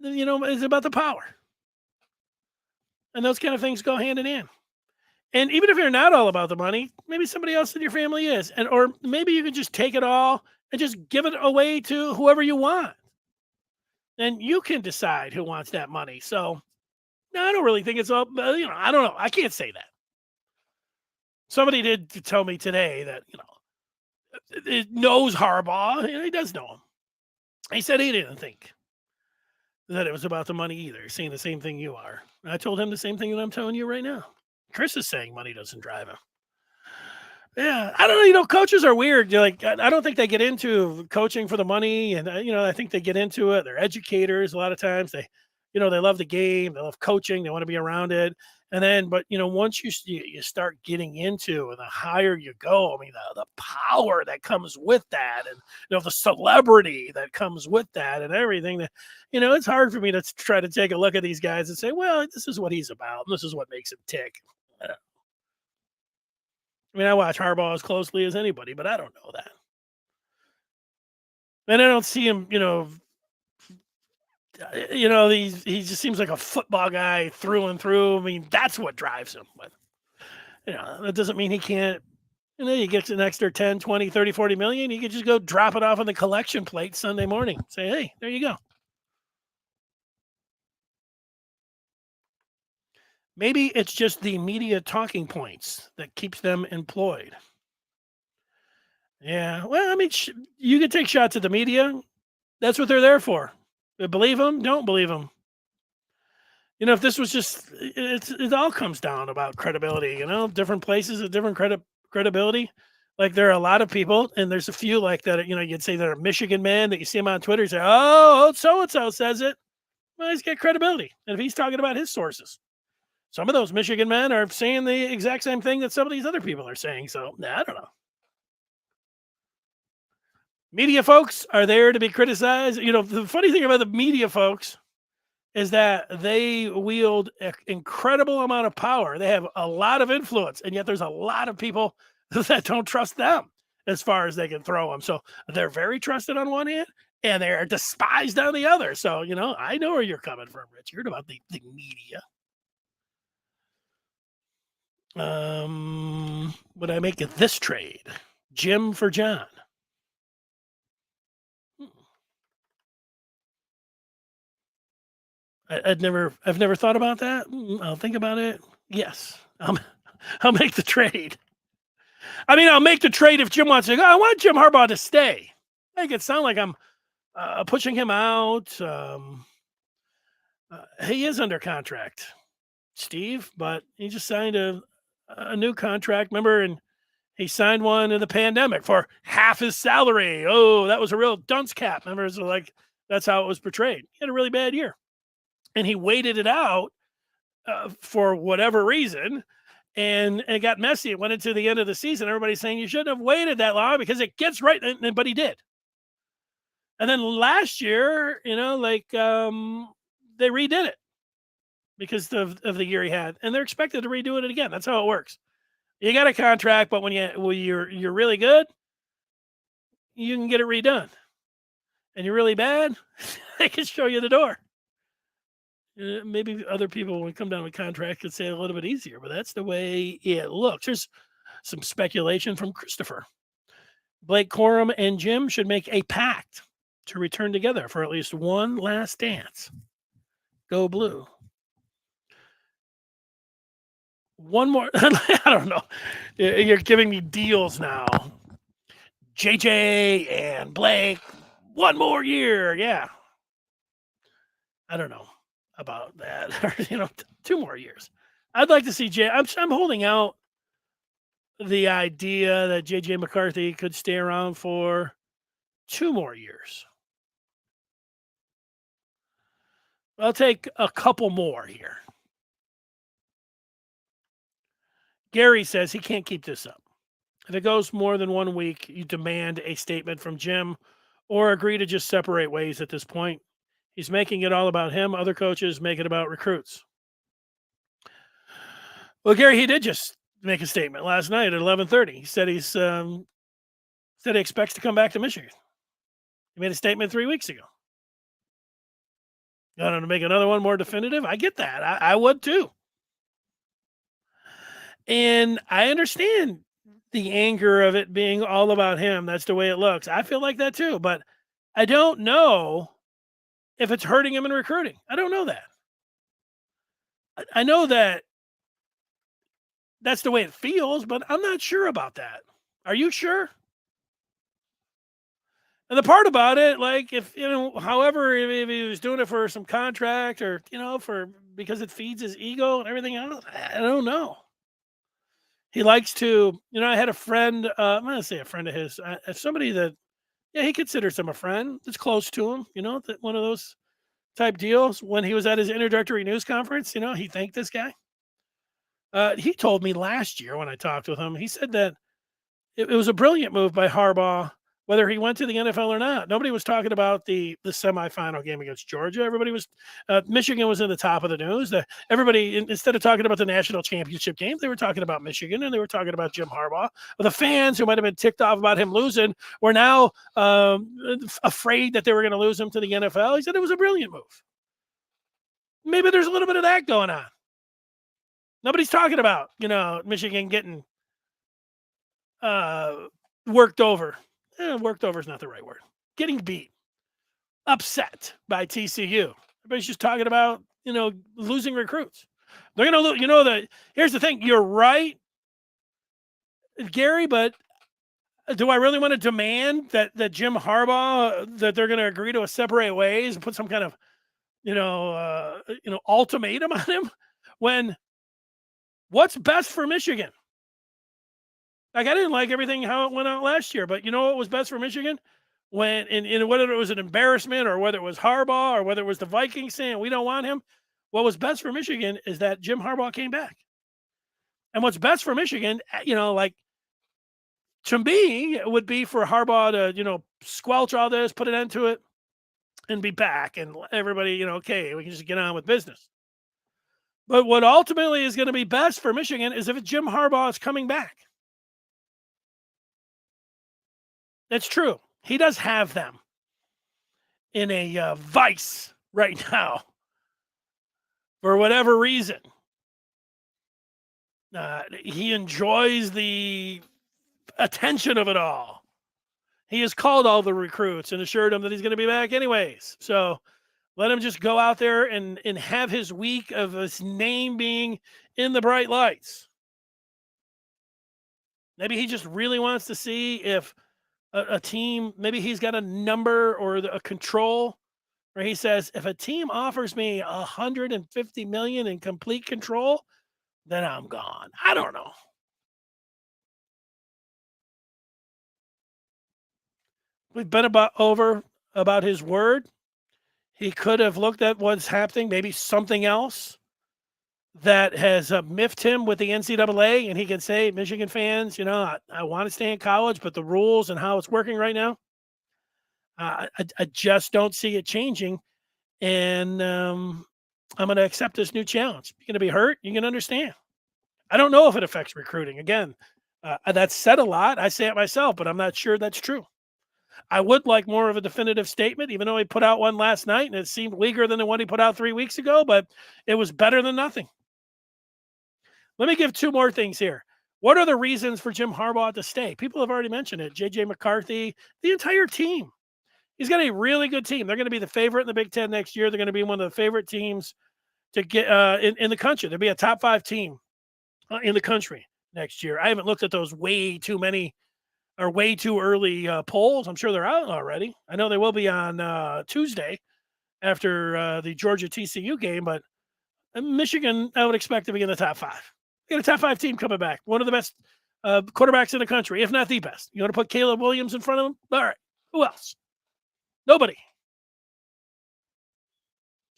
it's about the power. And those kind of things go hand in hand. And even if you're not all about the money, maybe somebody else in your family is. Or maybe you can just take it all and just give it away to whoever you want. And you can decide who wants that money. So, no, I don't really think it's all, I don't know. I can't say that. Somebody did tell me today that, it knows Harbaugh. He does know him. He said he didn't think that it was about the money either. He's saying the same thing you are. I told him the same thing that I'm telling you right now. Chris is saying money doesn't drive him. Yeah, I don't know. Coaches are weird. You're like, I don't think they get into coaching for the money, and I think they get into it. They're educators a lot of times. They love the game. They love coaching. They want to be around it. And then, but once you start getting into, and the higher you go, I mean, the power that comes with that, and the celebrity that comes with that, and everything that, it's hard for me to try to take a look at these guys and say, well, this is what he's about. And this is what makes him tick. I watch Harbaugh as closely as anybody, but I don't know that. And I don't see him, he just seems like a football guy through and through. I mean, that's what drives him. But, that doesn't mean he can't, you get an extra 10, 20, 30, 40 million. You can just go drop it off on the collection plate Sunday morning. Say, hey, there you go. Maybe it's just the media talking points that keeps them employed. Yeah, well, you can take shots at the media. That's what they're there for. Believe them, don't believe them. If this was just, it all comes down about credibility. Different places have different credibility. Like there are a lot of people, and there's a few like that. You'd say they're a Michigan man that you see him on Twitter. You say, oh, so and so says it. Well, he's got credibility, and if he's talking about his sources. Some of those Michigan men are saying the exact same thing that some of these other people are saying. So, I don't know. Media folks are there to be criticized. The funny thing about the media folks is that they wield an incredible amount of power. They have a lot of influence, and yet there's a lot of people that don't trust them as far as they can throw them. So they're very trusted on one hand, and they're despised on the other. So, I know where you're coming from, Richard, about the media. Would I make this trade? Jim for John. I've never thought about that. I'll think about it. Yes, I'll make the trade. I mean, I'll make the trade if Jim wants to go. I want Jim Harbaugh to stay. Make it sound like I'm pushing him out. He is under contract, Steve, but he just signed a new contract. Remember, and he signed one in the pandemic for half his salary. Oh, that was a real dunce cap. Remember, so like that's how it was portrayed. He had a really bad year, and he waited it out for whatever reason, and it got messy. It went into the end of the season. Everybody's saying you shouldn't have waited that long because it gets right, but he did. And then last year, they redid it because of the year he had, and they're expected to redo it again. That's how it works. You got a contract, but when you're really good, you can get it redone. And you're really bad, they can show you the door. Maybe other people, when we come down with contract, could say it a little bit easier, but that's the way it looks. There's some speculation from Christopher. Blake Corum and Jim should make a pact to return together for at least one last dance. Go Blue. One more. I don't know. You're giving me deals now. JJ and Blake, one more year. Yeah. I don't know about that. Or, 2 more years. I'd like to see I'm holding out the idea that JJ McCarthy could stay around for 2 more years. I'll take a couple more here. Gary says he can't keep this up. If it goes more than 1 week, you demand a statement from Jim or agree to just separate ways at this point. He's making it all about him. Other coaches make it about recruits. Well, Gary, he did just make a statement last night at 11:30. He said he expects to come back to Michigan. He made a statement 3 weeks ago. You want to make another one more definitive? I get that. I would too. And I understand the anger of it being all about him. That's the way it looks. I feel like that too, but I don't know if it's hurting him in recruiting. I don't know that. I know that that's the way it feels, but I'm not sure about that. Are you sure? And the part about it, like if he was doing it for some contract or, because it feeds his ego and everything else, I don't know. He likes to, I had a friend, I'm going to say a friend of his, somebody that, he considers him a friend that's close to him, that one of those type deals. When he was at his introductory news conference, he thanked this guy. He told me last year when I talked with him, he said that it was a brilliant move by Harbaugh, whether he went to the NFL or not. Nobody was talking about the semifinal game against Georgia. Everybody was, Michigan was in the top of the news. Everybody, instead of talking about the national championship game, they were talking about Michigan and they were talking about Jim Harbaugh. But the fans who might have been ticked off about him losing were now afraid that they were going to lose him to the NFL. He said it was a brilliant move. Maybe there's a little bit of that going on. Nobody's talking about, Michigan getting worked over. Worked over is not the right word. Getting beat. Upset by TCU. Everybody's just talking about, losing recruits. They're going to lose. Here's the thing. You're right, Gary, but do I really want to demand that Jim Harbaugh, that they're going to agree to a separate ways and put some kind of, ultimatum on him when what's best for Michigan? Like, I didn't like everything how it went out last year, but you know what was best for Michigan? When in whether it was an embarrassment or whether it was Harbaugh or whether it was the Vikings saying we don't want him, what was best for Michigan is that Jim Harbaugh came back. And what's best for Michigan, to me, it would be for Harbaugh to, squelch all this, put an end to it, and be back. And everybody, okay, we can just get on with business. But what ultimately is going to be best for Michigan is if Jim Harbaugh is coming back. That's true. He does have them in a vice right now for whatever reason. He enjoys the attention of it all. He has called all the recruits and assured them that he's going to be back anyways. So Let him just go out there and have his week of his name being in the bright lights. Maybe he just really wants to see if a team, maybe he's got a number or a control where he says, if a team offers me $150 million in complete control, then I'm gone. I don't know. We've been about his word. He could have looked at what's happening, maybe something else that has miffed him with the NCAA, and he can say, Michigan fans, I want to stay in college, but the rules and how it's working right now, I just don't see it changing. And I'm going to accept this new challenge. You're going to be hurt. You can understand. I don't know if it affects recruiting. Again, that's said a lot. I say it myself, but I'm not sure that's true. I would like more of a definitive statement, even though he put out one last night and it seemed weaker than the one he put out 3 weeks ago, but it was better than nothing. Let me give two more things here. What are the reasons for Jim Harbaugh to stay? People have already mentioned it. J.J. McCarthy, the entire team. He's got a really good team. They're going to be the favorite in the Big Ten next year. They're going to be one of the favorite teams to get in the country. They'll be a top 5 team in the country next year. I haven't looked at those way too early polls. I'm sure they're out already. I know they will be on Tuesday after the Georgia TCU game, but Michigan, I would expect to be in the top 5. Get a top 5 team coming back. One of the best quarterbacks in the country, if not the best. You want to put Caleb Williams in front of him? All right. Who else? Nobody.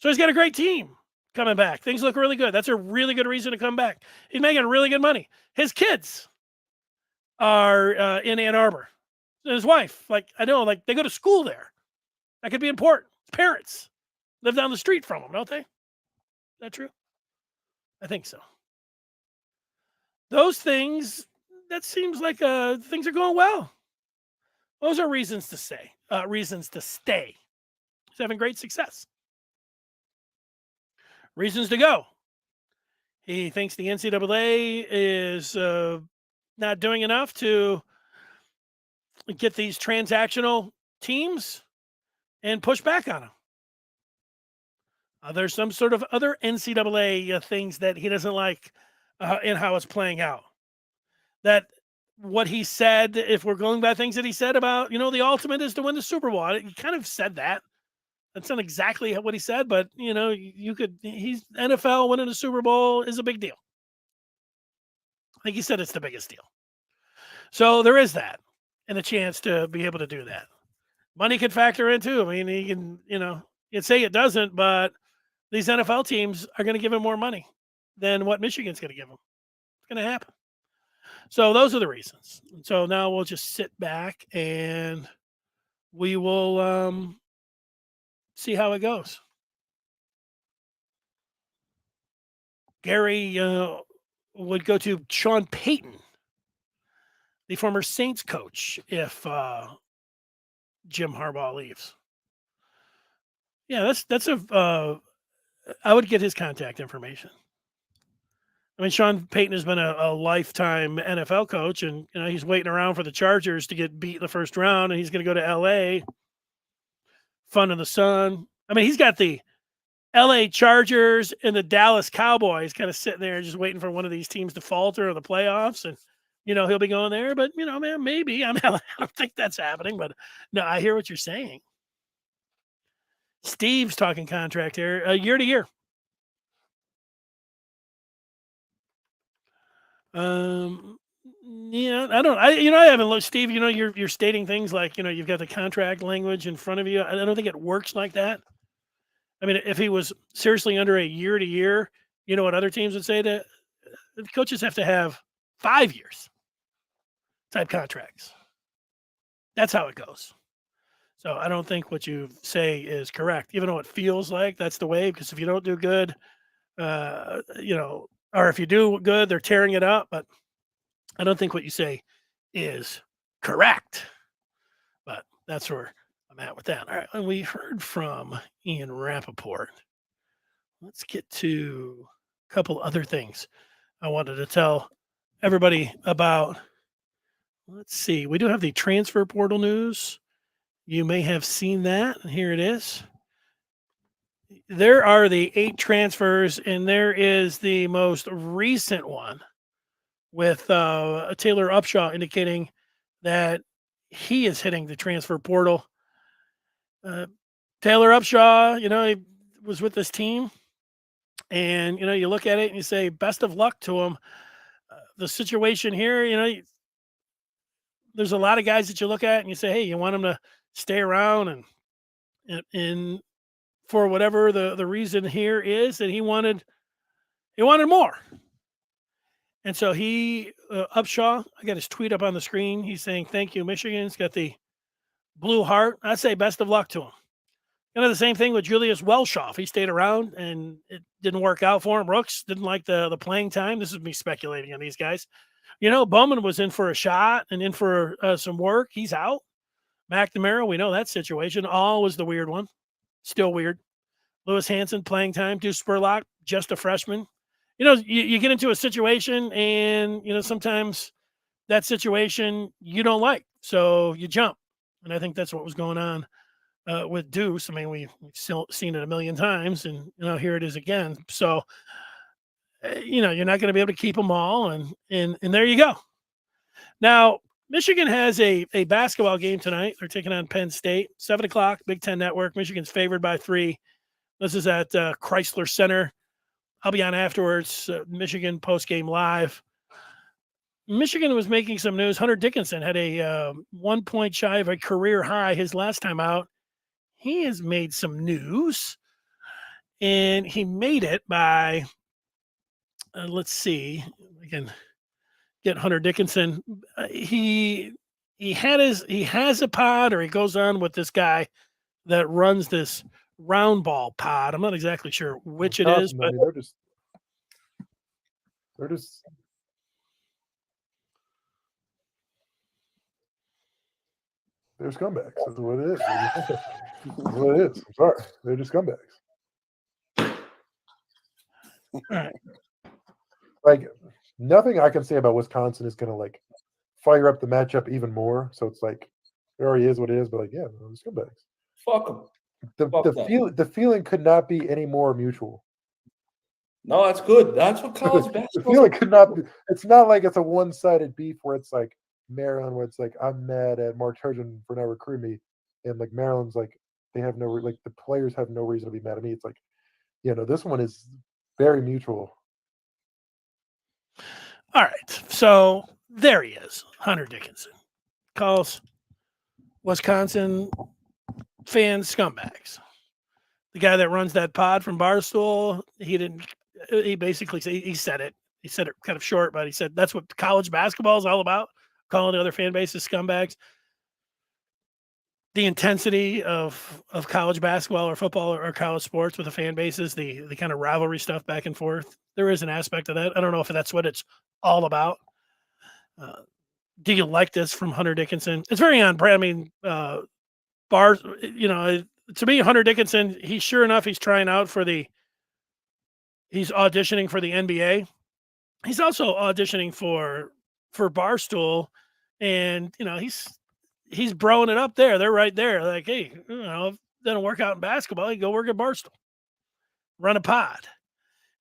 So he's got a great team coming back. Things look really good. That's a really good reason to come back. He's making really good money. His kids are in Ann Arbor. And his wife, they go to school there. That could be important. His parents live down the street from him, don't they? Is that true? I think so. Those things, that seems like things are going well. Those are reasons to stay. He's having great success. Reasons to go. He thinks the NCAA is not doing enough to get these transactional teams and push back on them. There's some sort of other NCAA things that he doesn't like in how it's playing out. That what he said, if we're going by things that he said about, the ultimate is to win the Super Bowl. He kind of said that. That's not exactly what he said, but, he's NFL winning a Super Bowl is a big deal. I think he said it's the biggest deal. So there is that and a chance to be able to do that. Money can factor in too. I mean, he can, you'd say it doesn't, but these NFL teams are going to give him more money than what Michigan's going to give him. It's going to happen. So those are the reasons. So now we'll just sit back and we will see how it goes. Gary would go to Sean Payton, the former Saints coach, if Jim Harbaugh leaves. Yeah, that's I would get his contact information. I mean, Sean Payton has been a lifetime NFL coach, and he's waiting around for the Chargers to get beat in the first round, and he's going to go to L.A. Fun in the sun. I mean, he's got the L.A. Chargers and the Dallas Cowboys kind of sitting there just waiting for one of these teams to falter in the playoffs, and he'll be going there. But man, maybe. I mean, I don't think that's happening, but no, I hear what you're saying. Steve's talking contract here, year to year. Yeah, I haven't looked, Steve, you're stating things like, you've got the contract language in front of you. I don't think it works like that. I mean, if he was seriously under a year to year, what other teams would say that the coaches have to have 5 years type contracts. That's how it goes. So I don't think what you say is correct, even though it feels like that's the way, because if you don't do good, or if you do good, they're tearing it up. But I don't think what you say is correct. But that's where I'm at with that. All right. And we heard from Ian Rappaport. Let's get to a couple other things I wanted to tell everybody about. Let's see. We do have the transfer portal news. You may have seen that. And here it is. there are the 8 transfers, and there is the most recent one with Taylor Upshaw indicating that he is hitting the transfer portal. Taylor Upshaw, he was with this team, and you look at it and you say, best of luck to him. The situation here, there's a lot of guys that you look at and you say, hey, you want them to stay around, and for whatever the reason here is that he wanted more. And so Upshaw, I got his tweet up on the screen. He's saying, thank you, Michigan. He's got the blue heart. I'd say best of luck to him. The same thing with Julius Welshoff. He stayed around and it didn't work out for him. Brooks didn't like the playing time. This is me speculating on these guys. Bowman was in for a shot and in for some work. He's out. McNamara, we know that situation. All was the weird one. Still weird. Lewis Hansen playing time. Deuce Spurlock, just a freshman. You get into a situation and, sometimes that situation you don't like. So you jump. And I think that's what was going on with Deuce. I mean, we've still seen it a million times, and, here it is again. So, you're not going to be able to keep them all. And there you go. Now, Michigan has a basketball game tonight. They're taking on Penn State, 7:00, Big Ten Network. Michigan's favored by 3. This is at Chrysler Center. I'll be on afterwards. Michigan post-game live. Michigan was making some news. Hunter Dickinson had a 1 point shy of a career high his last time out. He has made some news, and he made it by, let's see, I can get Hunter Dickinson. He has a pod, or he goes on with this guy that runs this round ball pod. I'm not exactly sure which it is, but they're scumbags. That's what it is. That's what it is. I'm sorry. They're just scumbags. All right. Like, nothing I can say about Wisconsin is going to, fire up the matchup even more. So it's like, it already is what it is, but, yeah, they're scumbags. Fuck them. The feeling could not be any more mutual. No, that's good. That's what college basketball. The feeling could not be. It's not like it's a one-sided beef where it's like Maryland, where it's like I'm mad at Mark Turgeon for not recruiting me, and Maryland's like they have no the players have no reason to be mad at me. It's like, this one is very mutual. All right, so there he is, Hunter Dickinson calls Wisconsin fans scumbags. The guy that runs that pod from Barstool, he basically said, he said it kind of short, but he said that's what college basketball is all about, calling the other fan bases scumbags. The intensity of college basketball or football or college sports with the fan bases, the kind of rivalry stuff back and forth, there is an aspect of that. I don't know if that's what it's all about. Do you like this from Hunter Dickinson? It's very on brand. I mean, to me, Hunter Dickinson, he's trying out he's auditioning for the NBA. He's also auditioning for Barstool, and he's broing it up there. They're right there. Like, hey, if it doesn't work out in basketball, you go work at Barstool, run a pod.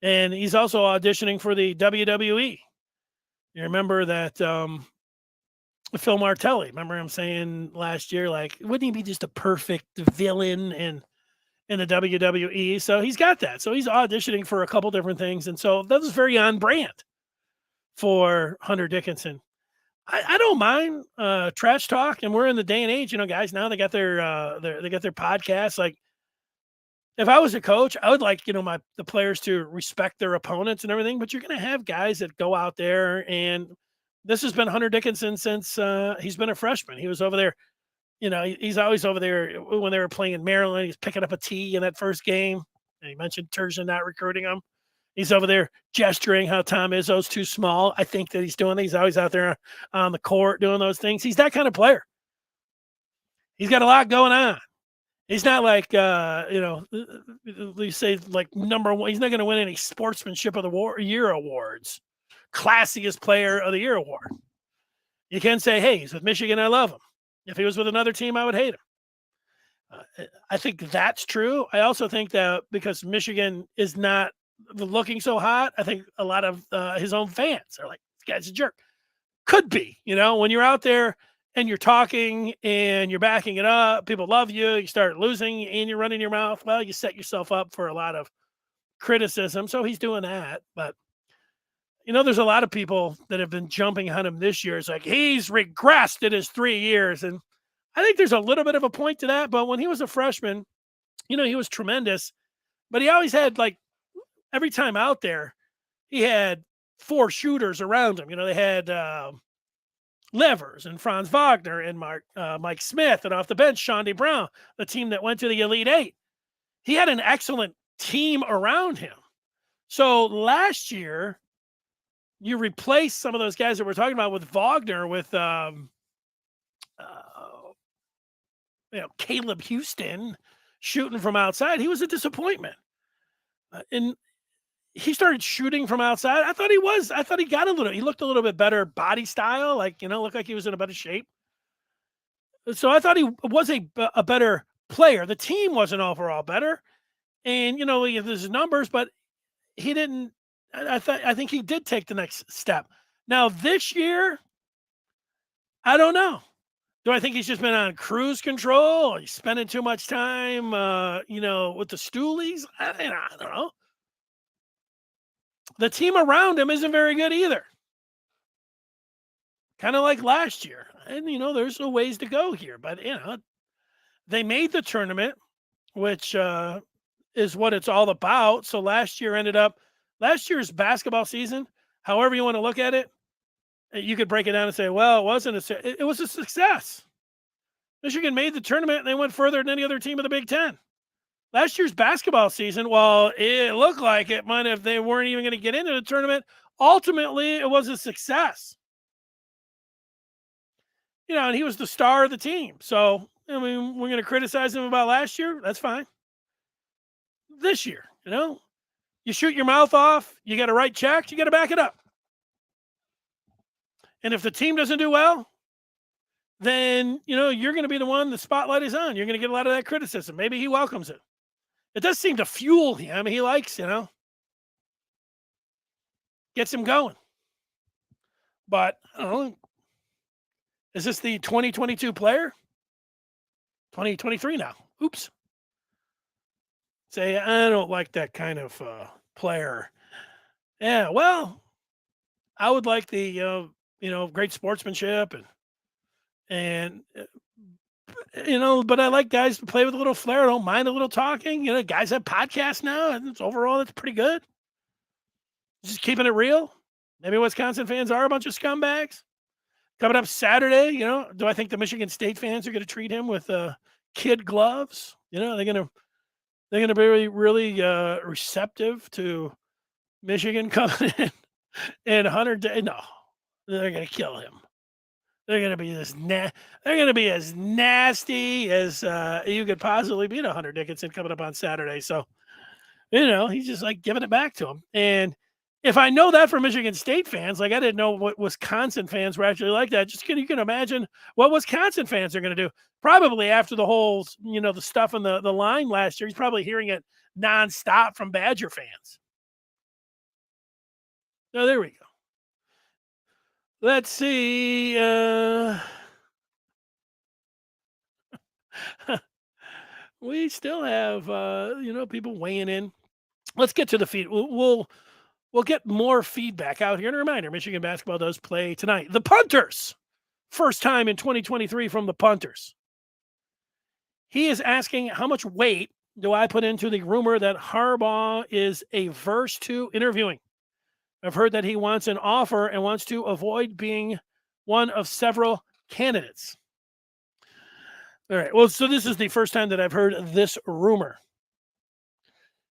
And he's also auditioning for the WWE. You remember that Phil Martelli, remember him saying last year, like, wouldn't he be just a perfect villain in the WWE? So he's got that. So he's auditioning for a couple different things. And so that was very on brand for Hunter Dickinson. I don't mind trash talk, and we're in the day and age, guys, now they got their podcasts. Like, if I was a coach, I would like, the players to respect their opponents and everything, but you're going to have guys that go out there, and this has been Hunter Dickinson since he's been a freshman. He was over there, he's always over there when they were playing in Maryland. He's picking up a tee in that first game. And he mentioned Turgeon not recruiting him. He's over there gesturing how Tom Izzo's too small. I think that he's doing that. He's always out there on the court doing those things. He's that kind of player. He's got a lot going on. He's not like, they say like number one. He's not going to win any sportsmanship of the year awards, classiest player of the year award. You can say, hey, he's with Michigan. I love him. If he was with another team, I would hate him. I think that's true. I also think that because Michigan is not looking so hot, I think a lot of his own fans are like, this guy's a jerk. Could be, when you're out there and you're talking and you're backing it up, people love you, you start losing and you're running your mouth. Well, you set yourself up for a lot of criticism. So he's doing that. But, there's a lot of people that have been jumping on him this year. It's like he's regressed in his 3 years. And I think there's a little bit of a point to that. But when he was a freshman, he was tremendous. But he always had, like, every time out there, he had 4 shooters around him. They had Levers and Franz Wagner and Mike Smith, and off the bench, Shawnee Brown, the team that went to the Elite Eight. He had an excellent team around him. So last year, you replaced some of those guys that we're talking about with Wagner, with Caleb Houston shooting from outside. He was a disappointment. And he started shooting from outside. I thought he got he looked a little bit better body style, looked like he was in a better shape. So I thought he was a better player. The team wasn't overall better. And, there's numbers, but he didn't, I think he did take the next step. Now this year, I don't know. Do I think he's just been on cruise control? Or he's spending too much time, with the Stoolies? I don't know. The team around him isn't very good either. Kind of like last year. And, there's a ways to go here. But, they made the tournament, which is what it's all about. So last year's basketball season, however you want to look at it, you could break it down and say, well, it was a success. Michigan made the tournament and they went further than any other team in the Big Ten. Last year's basketball season, while it looked like it might have, they weren't even going to get into the tournament, ultimately it was a success. And he was the star of the team. So, we're going to criticize him about last year. That's fine. This year, you shoot your mouth off, you got to write checks, you got to back it up. And if the team doesn't do well, then, you're going to be the one the spotlight is on. You're going to get a lot of that criticism. Maybe he welcomes it. It does seem to fuel him. He likes, gets him going. But, is this the 2022 player? 2023 now. Oops. Say, I don't like that kind of player. Yeah, well, I would like the, great sportsmanship and but I like guys to play with a little flair. I don't mind a little talking. Guys have podcasts now, and overall, it's pretty good. Just keeping it real. Maybe Wisconsin fans are a bunch of scumbags. Coming up Saturday, do I think the Michigan State fans are going to treat him with kid gloves? They're going to be really, really receptive to Michigan coming in and Hunter. No, they're going to kill him. They're going to be they're going to be as nasty as you could possibly be to Hunter Dickinson coming up on Saturday. So, he's just like giving it back to him. And if I know that from Michigan State fans, I didn't know what Wisconsin fans were actually like that. You can imagine what Wisconsin fans are going to do. Probably after the whole, the stuff in the line last year, he's probably hearing it nonstop from Badger fans. So there we go. Let's see. We still have, people weighing in. Let's get to the feed. We'll get more feedback out here. And a reminder, Michigan basketball does play tonight. The Punters. First time in 2023 from the Punters. He is asking, how much weight do I put into the rumor that Harbaugh is averse to interviewing? I've heard that he wants an offer and wants to avoid being one of several candidates. All right. Well, so this is the first time that I've heard this rumor.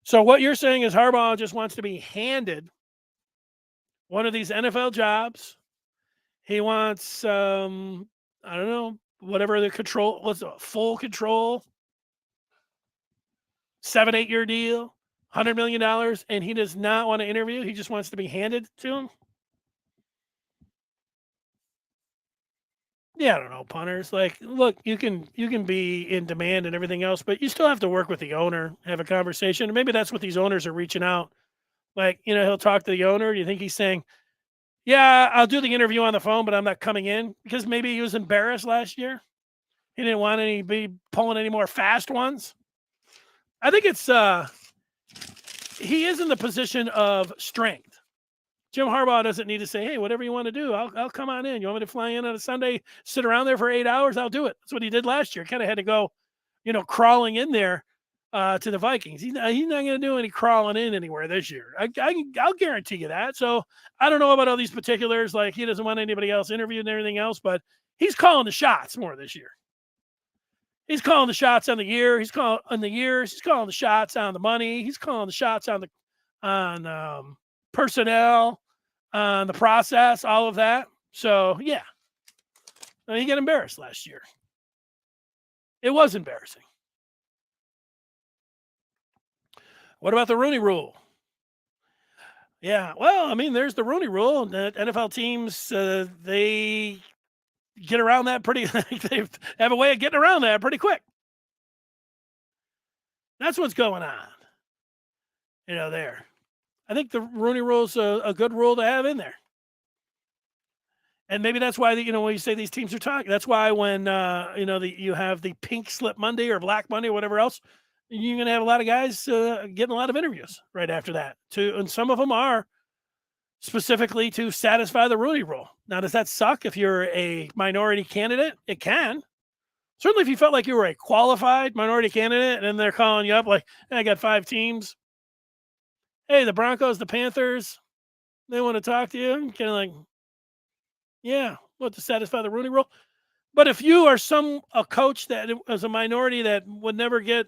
So what you're saying is Harbaugh just wants to be handed one of these NFL jobs. He wants, I don't know, whatever the control, full control, 7-8 year deal, $100 million, and he does not want to interview. He just wants to be handed to him. Yeah, I don't know, punters. Like, look, you can be in demand and everything else, but you still have to work with the owner, have a conversation. And maybe that's what these owners are reaching out. Like, he'll talk to the owner. Do you think he's saying, "Yeah, I'll do the interview on the phone, but I'm not coming in," because maybe he was embarrassed last year. He didn't want to be pulling any more fast ones. I think it's he is in the position of strength. Jim Harbaugh doesn't need to say, "Hey, whatever you want to do, I'll come on in. You want me to fly in on a Sunday, sit around there for 8 hours? I'll do it." That's what he did last year. Kind of had to go, crawling in there to the Vikings. He's not going to do any crawling in anywhere this year. I'll guarantee you that. So I don't know about all these particulars. Like, he doesn't want anybody else interviewed and everything else, but he's calling the shots more this year. He's calling the shots on the year. He's calling on the years. He's calling the shots on the money. He's calling the shots on personnel, on the process, all of that. So yeah, he got embarrassed last year. It was embarrassing. What about the Rooney Rule? Yeah, well, I mean, there's the Rooney Rule. The NFL teams, they get around that pretty. They have a way of getting around that pretty quick. That's what's going on. There. I think the Rooney Rule is a good rule to have in there. And maybe that's why, when you say these teams are talking, that's why when, you have the pink slip Monday or black Monday or whatever else, you're going to have a lot of guys getting a lot of interviews right after that. And some of them are specifically to satisfy the Rooney Rule. Now, does that suck if you're a minority candidate? It can. Certainly if you felt like you were a qualified minority candidate and they're calling you up like, "Hey, I got 5 teams. Hey, the Broncos, the Panthers, they want to talk to you." Kind of like, yeah, to satisfy the Rooney Rule. But if you are a coach that was a minority that would never get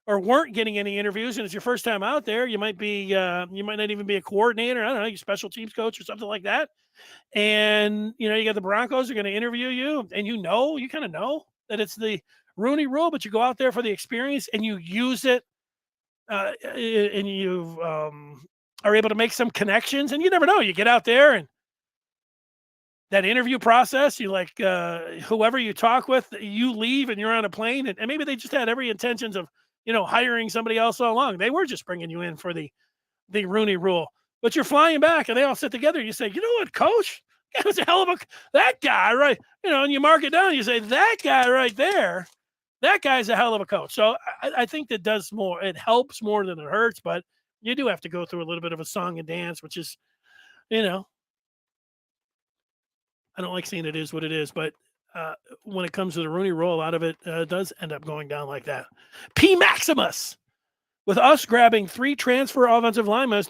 or weren't getting any interviews, and it's your first time out there, you might not even be a coordinator. I don't know, you special teams coach or something like that. And you got the Broncos are going to interview you, and you kind of know that it's the Rooney Rule, but you go out there for the experience and you use it, and you are able to make some connections. And you never know. You get out there and that interview process, you like whoever you talk with, you leave and you're on a plane, and maybe they just had every intentions of hiring somebody else all along. They were just bringing you in for the Rooney Rule, but you're flying back and they all sit together. And you say, "You know what, coach? That was a hell of that guy, right?" And you mark it down. You say, "That guy right there, that guy's a hell of a coach." So I think that does more. It helps more than it hurts, but you do have to go through a little bit of a song and dance, which is, I don't like saying it is what it is, but when it comes to the Rooney Rule, a lot of it does end up going down like that. P. Maximus. With us grabbing 3 transfer offensive linemen,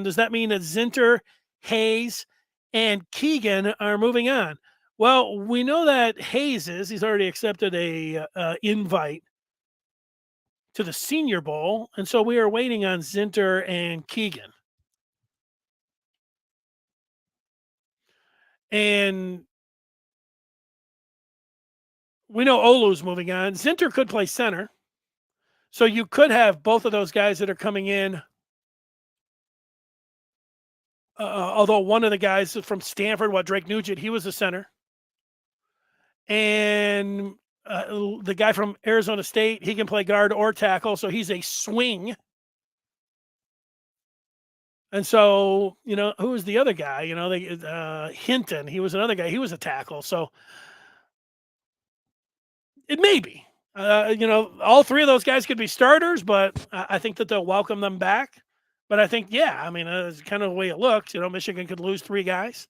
does that mean that Zinter, Hayes, and Keegan are moving on? Well, we know that he's already accepted a invite to the Senior Bowl, and so we are waiting on Zinter and Keegan. And we know Olu's moving on. Zinter could play center. So you could have both of those guys that are coming in. Although one of the guys from Stanford, Drake Nugent, he was a center. And the guy from Arizona State, he can play guard or tackle. So he's a swing. And so, who was the other guy? Hinton, he was another guy. He was a tackle. So it may be. All 3 of those guys could be starters, but I think that they'll welcome them back. But I think, it's kind of the way it looks. Michigan could lose 3 guys.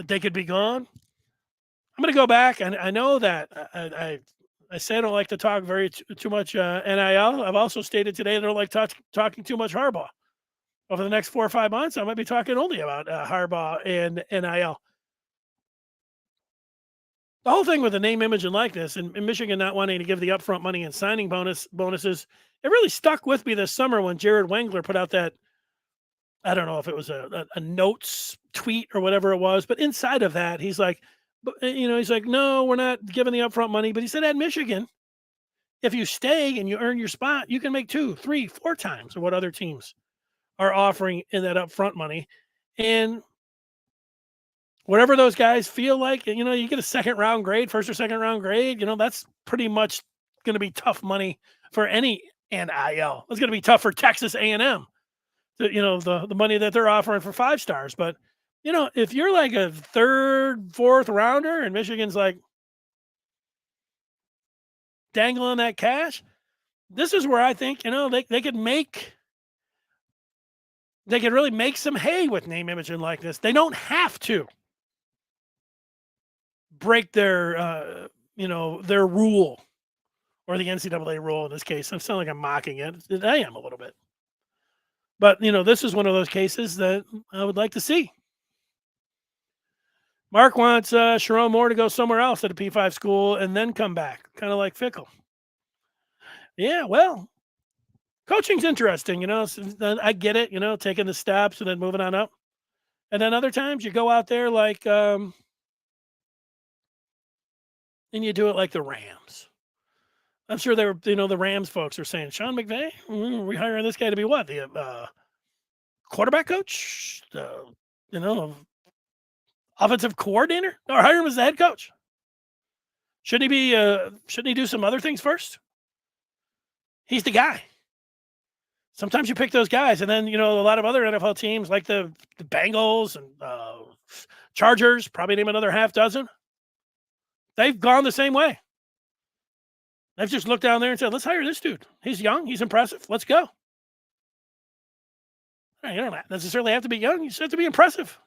They could be gone. I'm going to go back, and I know that I say I don't like to talk too much NIL. I've also stated today that I don't like talking too much Harbaugh. Over the next 4 or 5 months, I might be talking only about Harbaugh and NIL. The whole thing with the name, image, and likeness, and Michigan not wanting to give the upfront money and signing bonuses, it really stuck with me this summer when Jared Wengler put out that, I don't know if it was a notes tweet or whatever it was, but inside of that, he's like, "No, we're not giving the upfront money." But he said at Michigan, if you stay and you earn your spot, you can make 2, 3, 4 times what other teams are offering in that upfront money. And whatever those guys feel like, you get a second round grade, first or second round grade, that's pretty much going to be tough money for any NIL. It's going to be tough for Texas A&M, the money that they're offering for 5 stars. But, if you're like a 3rd, 4th rounder and Michigan's like dangling that cash, this is where I think, they could really make some hay with name, image, and likeness. They don't have to break their rule, or the NCAA rule in this case. I sound like I'm mocking it. I am a little bit. But, this is one of those cases that I would like to see. Mark wants Sharon Moore to go somewhere else at a P5 school and then come back, kind of like Fickle. Yeah, well, coaching's interesting, I get it, taking the steps and then moving on up. And then other times you go out there like, and you do it like the Rams. I'm sure they were, the Rams folks are saying, Sean McVay, we hiring this guy to be what? The quarterback coach? Offensive coordinator? Or hire him as the head coach? Shouldn't he do some other things first? He's the guy. Sometimes you pick those guys, and then, a lot of other NFL teams like the Bengals and Chargers, probably name another half dozen. They've gone the same way. They've just looked down there and said, let's hire this dude. He's young. He's impressive. Let's go. You don't necessarily have to be young. You just have to be impressive.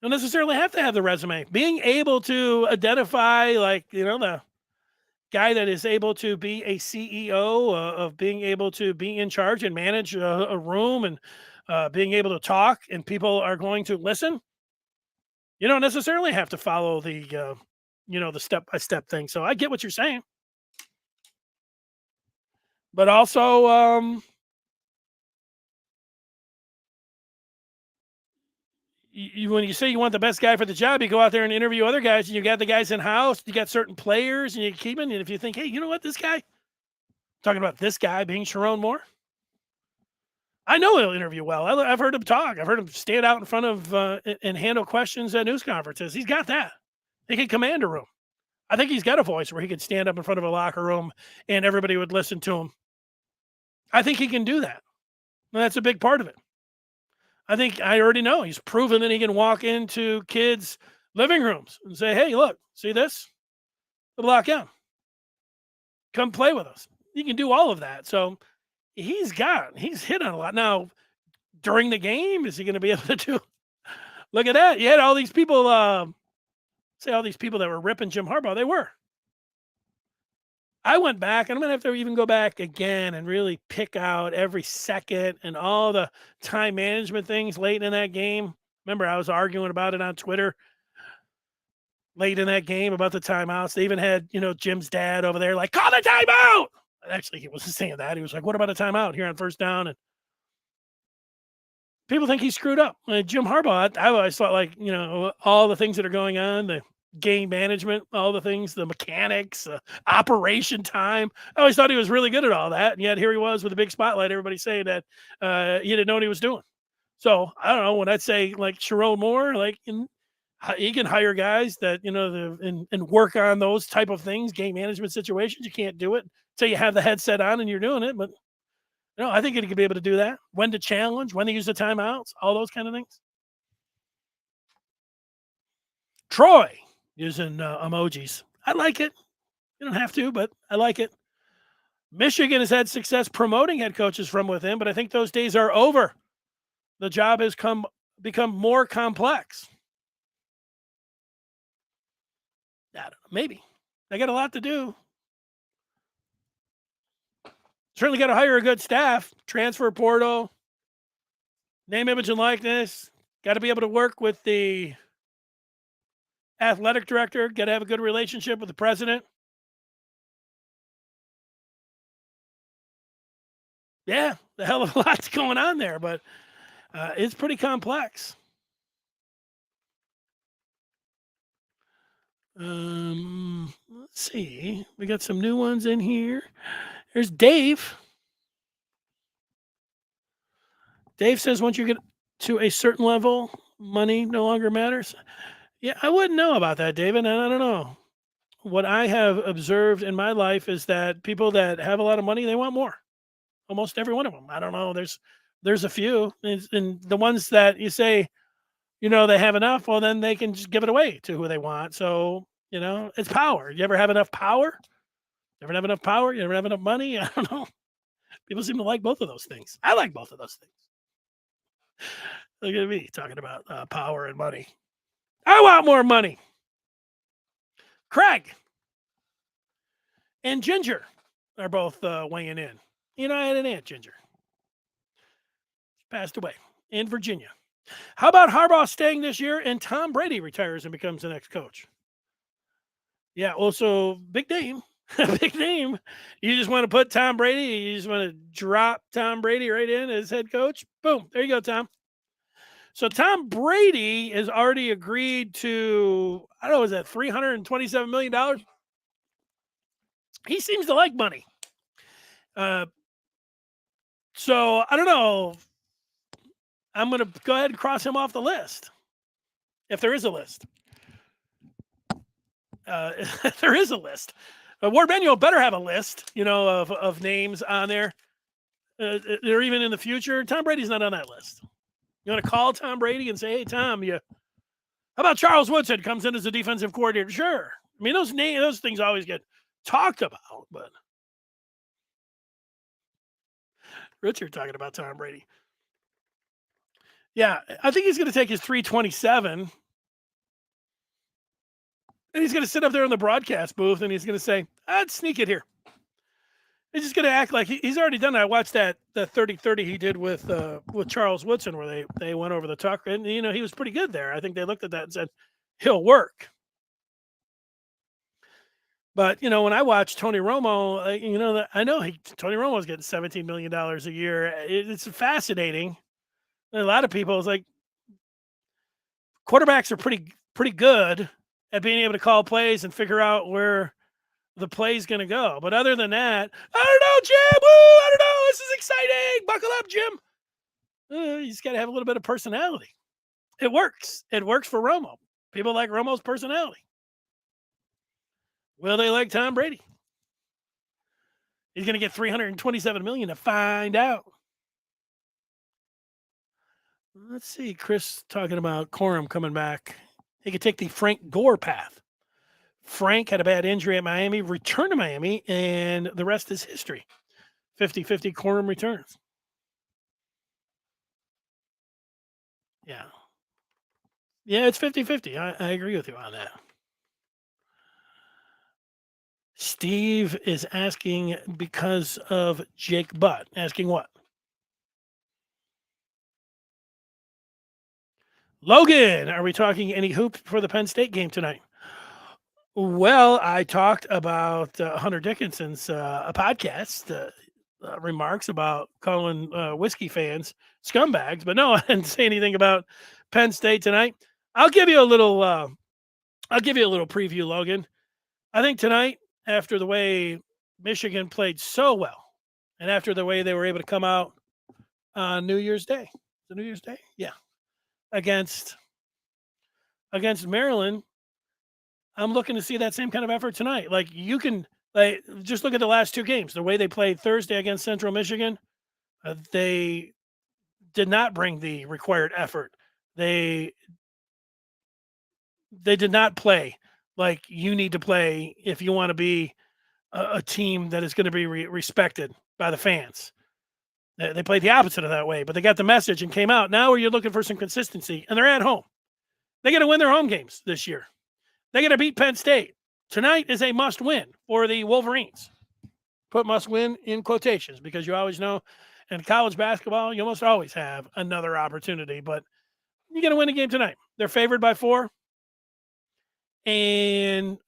You don't necessarily have to have the resume. Being able to identify, the guy that is able to be a CEO, of being able to be in charge and manage a room, and being able to talk, and people are going to listen. You don't necessarily have to follow the step-by-step thing. So I get what you're saying. But also, when you say you want the best guy for the job, you go out there and interview other guys, and you got the guys in-house, you got certain players, and you keep them. And if you think, hey, you know what, this guy, talking about this guy being Sharon Moore, I know he'll interview well. I've heard him talk. I've heard him stand out in front of and handle questions at news conferences. He's got that. He can command a room. I think he's got a voice where he could stand up in front of a locker room and everybody would listen to him. I think he can do that. And that's a big part of it. I already know he's proven that he can walk into kids' living rooms and say, hey, look, see this? The block M. Come play with us. He can do all of that. So he's hit on a lot. Now, during the game, is he going to be able to do? Look at that. You had all these people, all these people that were ripping Jim Harbaugh. They were. I went back, and I'm going to have to even go back again and really pick out every second and all the time management things late in that game. Remember, I was arguing about it on Twitter late in that game about the timeouts. They even had, Jim's dad over there like, call the timeout. Actually, he wasn't saying that. He was like, what about a timeout here on first down? And people think he screwed up. Jim Harbaugh, I always thought all the things that are going on, the game management, all the things, the mechanics, operation time. I always thought he was really good at all that. And yet here he was with a big spotlight, everybody saying that he didn't know what he was doing. So I don't know, when I'd say like Sharon Moore, he can hire guys that, and work on those type of things, game management situations. You can't do it until you have the headset on and you're doing it. But I think he could be able to do that. When to challenge, when to use the timeouts, all those kind of things. Troy using emojis. I like it. You don't have to, but I like it. Michigan has had success promoting head coaches from within, but I think those days are over. The job has become more complex. I don't know, maybe. They got a lot to do. Certainly got to hire a good staff, transfer portal, name, image, and likeness. Got to be able to work with the athletic director. Got to have a good relationship with the president. Yeah, the hell of a lot's going on there, but it's pretty complex. Let's see. We got some new ones in here. There's Dave. Dave says once you get to a certain level money no longer matters. Yeah, I wouldn't know about that, David, and I don't know. What I have observed in my life is that people that have a lot of money, they want more. Almost every one of them. I don't know. There's a few, and the ones that you say, they have enough, well, then they can just give it away to who they want. So, it's power. You ever have enough power? You ever have enough power? You ever have enough money? I don't know. People seem to like both of those things. I like both of those things. Look at me talking about power and money. I want more money. Craig and Ginger are both weighing in. I had an aunt, Ginger. She passed away in Virginia. How about Harbaugh staying this year and Tom Brady retires and becomes the next coach? Yeah, also big name. Big name. You just want to put Tom Brady, you just want to drop Tom Brady right in as head coach. Boom. There you go, Tom. So Tom Brady has already agreed to, I don't know, is that $327 million? He seems to like money. So I don't know. I'm going to go ahead and cross him off the list. If there is a list. If there is a list. Warde Manuel better have a list, of names on there. Or even in the future. Tom Brady's not on that list. You want to call Tom Brady and say, hey, Tom, how about Charles Woodson comes in as a defensive coordinator? Sure. I mean, those things always get talked about, but Richard talking about Tom Brady. Yeah, I think he's going to take his 327 and he's going to sit up there in the broadcast booth and he's going to say, I'd sneak it here. He's just going to act like he's already done that. I watched the 30-30 he did with Charles Woodson where they went over the talk, and he was pretty good there. I think they looked at that and said, he'll work. But, when I watch Tony Romo, I know Tony Romo's getting $17 million a year. It's fascinating. And a lot of people, it's like quarterbacks are pretty good at being able to call plays and figure out where the play's going to go. But other than that, I don't know, Jim. Woo, I don't know. This is exciting. Buckle up, Jim. You just got to have a little bit of personality. It works. It works for Romo. People like Romo's personality. Will they like Tom Brady? He's going to get $327 million to find out. Let's see. Chris talking about Corum coming back. He could take the Frank Gore path. Frank had a bad injury at Miami, returned to Miami, and the rest is history. 50-50 Corum returns. Yeah. Yeah, it's 50-50. I agree with you on that. Steve is asking because of Jake Butt. Asking what? Logan, are we talking any hoop for the Penn State game tonight? Well, I talked about Hunter Dickinson's podcast remarks about calling whiskey fans scumbags, but no, I didn't say anything about Penn State tonight. I'll give you a little preview, Logan. I think tonight, after the way Michigan played so well, and after the way they were able to come out on New Year's Day, New Year's Day, yeah, against Maryland. I'm looking to see that same kind of effort tonight. Like you can just look at the last two games. The way they played Thursday against Central Michigan, they did not bring the required effort. They did not play like you need to play if you want to be a team that is going to be respected by the fans. They played the opposite of that way, but they got the message and came out. Now you're looking for some consistency, and they're at home. They got to win their home games this year. They got to beat Penn State. Tonight is a must win for the Wolverines. Put must win in quotations because you always know in college basketball, you almost always have another opportunity, but you got to win a game tonight. They're favored by 4. And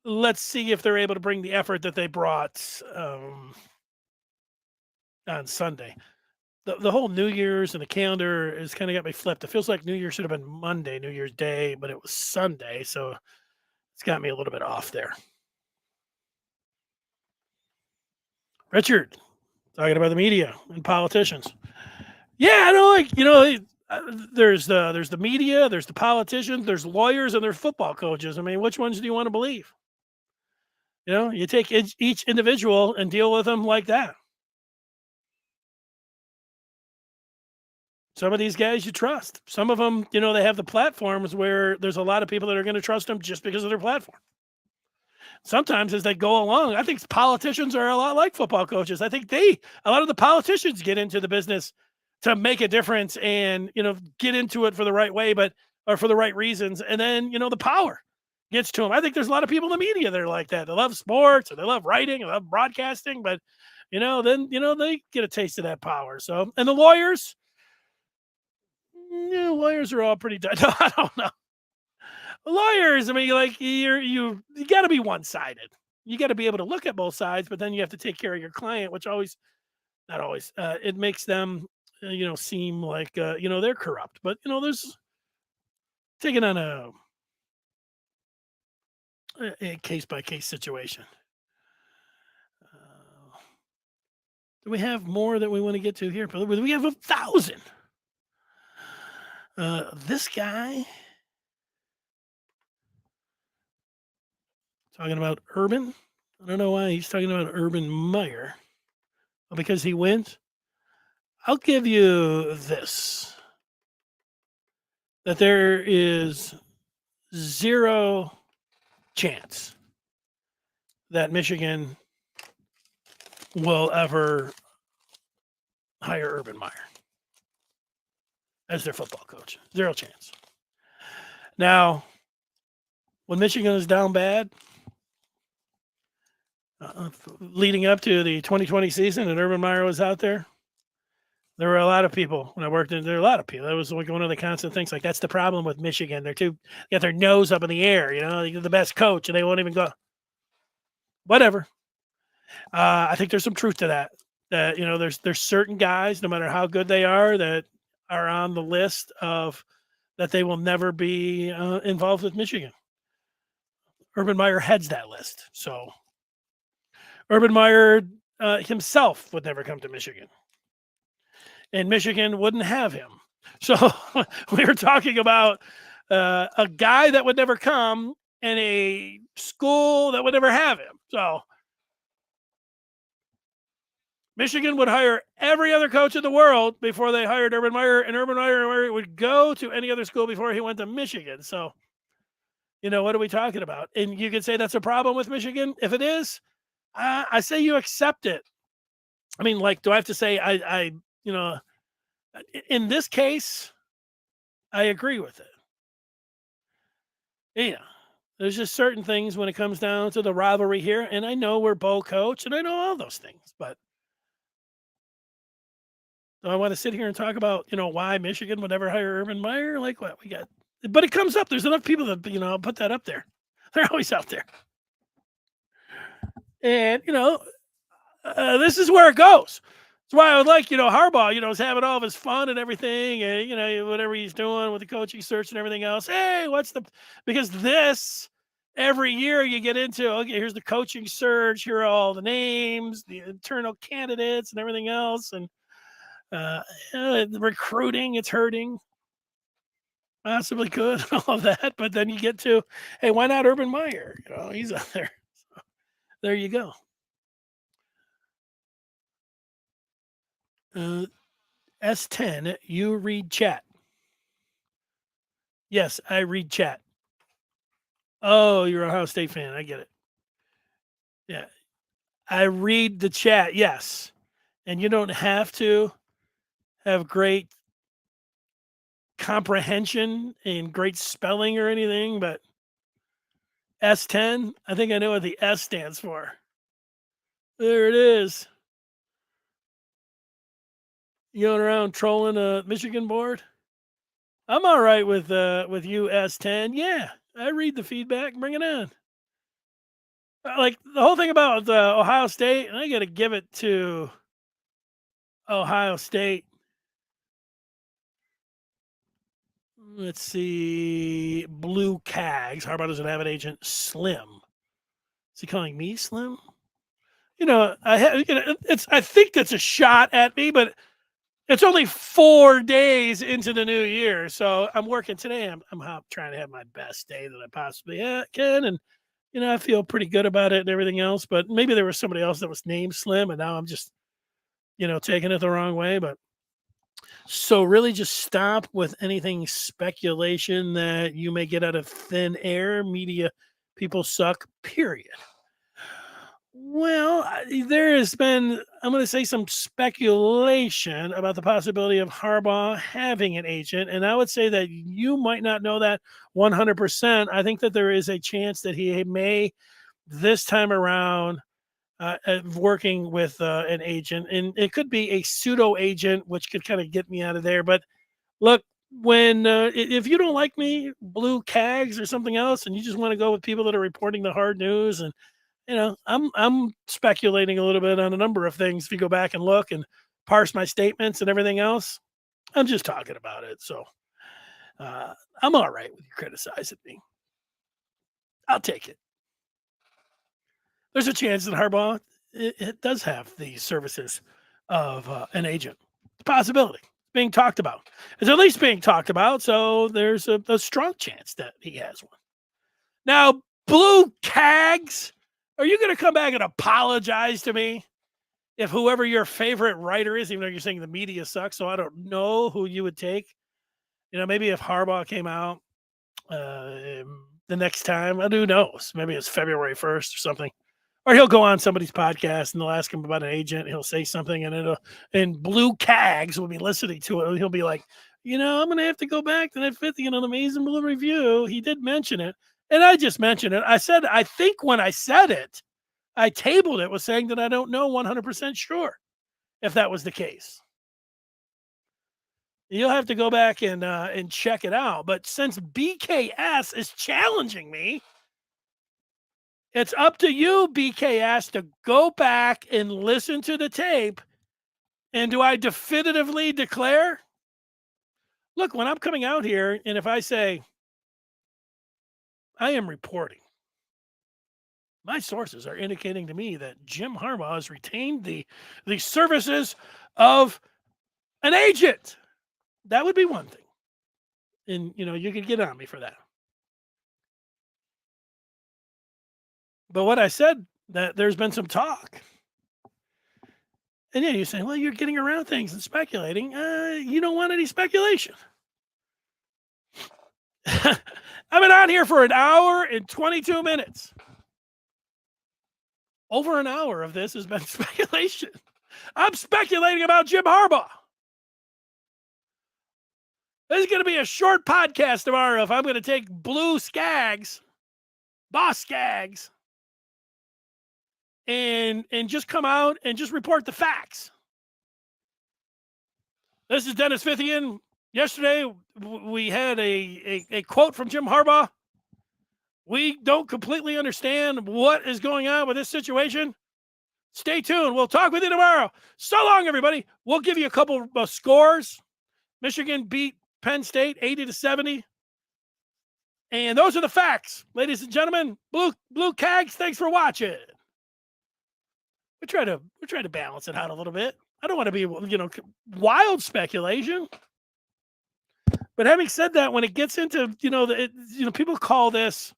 let's see if they're able to bring the effort that they brought on Sunday. The whole New Year's and the calendar has kind of got me flipped. It feels like New Year's should have been Monday, New Year's Day, but it was Sunday, so it's got me a little bit off there. Richard, talking about the media and politicians. Yeah, I know, there's the media, there's the politicians, there's lawyers, and there's football coaches. I mean, which ones do you want to believe? You take each individual and deal with them like that. Some of these guys you trust. Some of them, they have the platforms where there's a lot of people that are going to trust them just because of their platform. Sometimes as they go along, I think politicians are a lot like football coaches. I think a lot of the politicians get into the business to make a difference and, get into it for the right way, or for the right reasons. And then, the power gets to them. I think there's a lot of people in the media that are like that. They love sports, or they love writing, or they love broadcasting, but, then, they get a taste of that power. So, and the lawyers, lawyers are all pretty, no, I don't know. Lawyers, I mean, like you got to be one-sided. You got to be able to look at both sides, but then you have to take care of your client, which not always, it makes them, seem like, they're corrupt. But, there's taking on a case-by-case situation. Do we have more that we want to get to here? We have 1,000. This guy talking about Urban. I don't know why he's talking about Urban Meyer. Well, because he wins. I'll give you this. That there is zero chance that Michigan will ever hire Urban Meyer as their football coach. Zero chance. Now, when Michigan is down bad, leading up to the 2020 season and Urban Meyer was out there were a lot of people when I worked in there. A lot of people. That was like one of the constant things. Like, that's the problem with Michigan. They got their nose up in the air. They're the best coach, and they won't even go. Whatever. I think there's some truth to that. That there's certain guys, no matter how good they are, that are on the list of that they will never be involved with Michigan. Urban Meyer heads that list. So Urban Meyer himself would never come to Michigan. And Michigan wouldn't have him. So we were talking about a guy that would never come and a school that would never have him. So Michigan would hire every other coach in the world before they hired Urban Meyer, and Urban Meyer would go to any other school before he went to Michigan. So, what are we talking about? And you could say that's a problem with Michigan. If it is, I say you accept it. I mean, like, do I have to say in this case, I agree with it. There's just certain things when it comes down to the rivalry here, and I know we're Bo coach, and I know all those things, but do I want to sit here and talk about, why Michigan would ever hire Urban Meyer? Like, what we got? But it comes up. There's enough people that, put that up there. They're always out there. And, this is where it goes. That's why I would like, Harbaugh, is having all of his fun and everything, and, whatever he's doing with the coaching search and everything else. Hey, because this, every year you get into, okay, here's the coaching search, here are all the names, the internal candidates and everything else. And the recruiting, it's hurting. Possibly could, all of that. But then you get to, hey, why not Urban Meyer? He's out there. So, there you go. S10, you read chat. Yes, I read chat. Oh, you're an Ohio State fan. I get it. Yeah. I read the chat, yes. And you don't have to have great comprehension and great spelling or anything, but S10, I think I know what the S stands for. There it is. You going around trolling a Michigan board? I'm all right with you, S10. Yeah, I read the feedback. Bring it on. Like the whole thing about Ohio State, and I got to give it to Ohio State. Let's see. Blue Cags. Harbaugh doesn't have an agent. Slim. Is he calling me Slim? I think that's a shot at me, but It's only 4 days into the new year, so I'm working today. I'm trying to have my best day that I possibly can, and I feel pretty good about it and everything else. But maybe there was somebody else that was named Slim, and now I'm just taking it the wrong way. But so really, just stop with anything speculation that you may get out of thin air. Media people suck. Period. Well, there has been, I'm going to say, some speculation about the possibility of Harbaugh having an agent. And I would say that you might not know that 100%. I think that there is a chance that he may, this time around, working with an agent. And it could be a pseudo agent, which could kind of get me out of there. But look, if you don't like me, blue cags or something else, and you just want to go with people that are reporting the hard news, and I'm speculating a little bit on a number of things. If you go back and look and parse my statements and everything else, I'm just talking about it. So I'm all right with you criticizing me. I'll take it. There's a chance that Harbaugh it does have the services of an agent. It's a possibility. It's being talked about. It's at least being talked about. So there's a strong chance that he has one. Now, blue cags. Are you going to come back and apologize to me if whoever your favorite writer is, even though you're saying the media sucks, so I don't know who you would take? Maybe if Harbaugh came out the next time, who knows? Maybe it's February 1st or something. Or he'll go on somebody's podcast and they'll ask him about an agent. He'll say something and blue cags will be listening to it. And he'll be like, I'm going to have to go back to that 50 and an amazing blue review. He did mention it. And I just mentioned it. I think when I said it, I tabled it with saying that I don't know 100% sure if that was the case. You'll have to go back and check it out. But since BKS is challenging me, it's up to you, BKS, to go back and listen to the tape. And do I definitively declare? Look, when I'm coming out here, and if I say, I am reporting, my sources are indicating to me that Jim Harbaugh has retained the services of an agent. That would be one thing. And, you could get on me for that. But what I said, that there's been some talk. And then you say, well, you're getting around things and speculating. You don't want any speculation. I've been on here for 1 hour and 22 minutes. Over an hour of this has been speculation. I'm speculating about Jim Harbaugh. This is going to be a short podcast tomorrow if I'm going to take blue skags, boss skags, and just come out and just report the facts. This is Dennis Fithian. Yesterday, we had a quote from Jim Harbaugh. We don't completely understand what is going on with this situation. Stay tuned. We'll talk with you tomorrow. So long, everybody. We'll give you a couple of scores. Michigan beat Penn State 80-70. And those are the facts. Ladies and gentlemen, blue cags, thanks for watching. We try to balance it out a little bit. I don't want to be, wild speculation. But having said that, when it gets into, people call this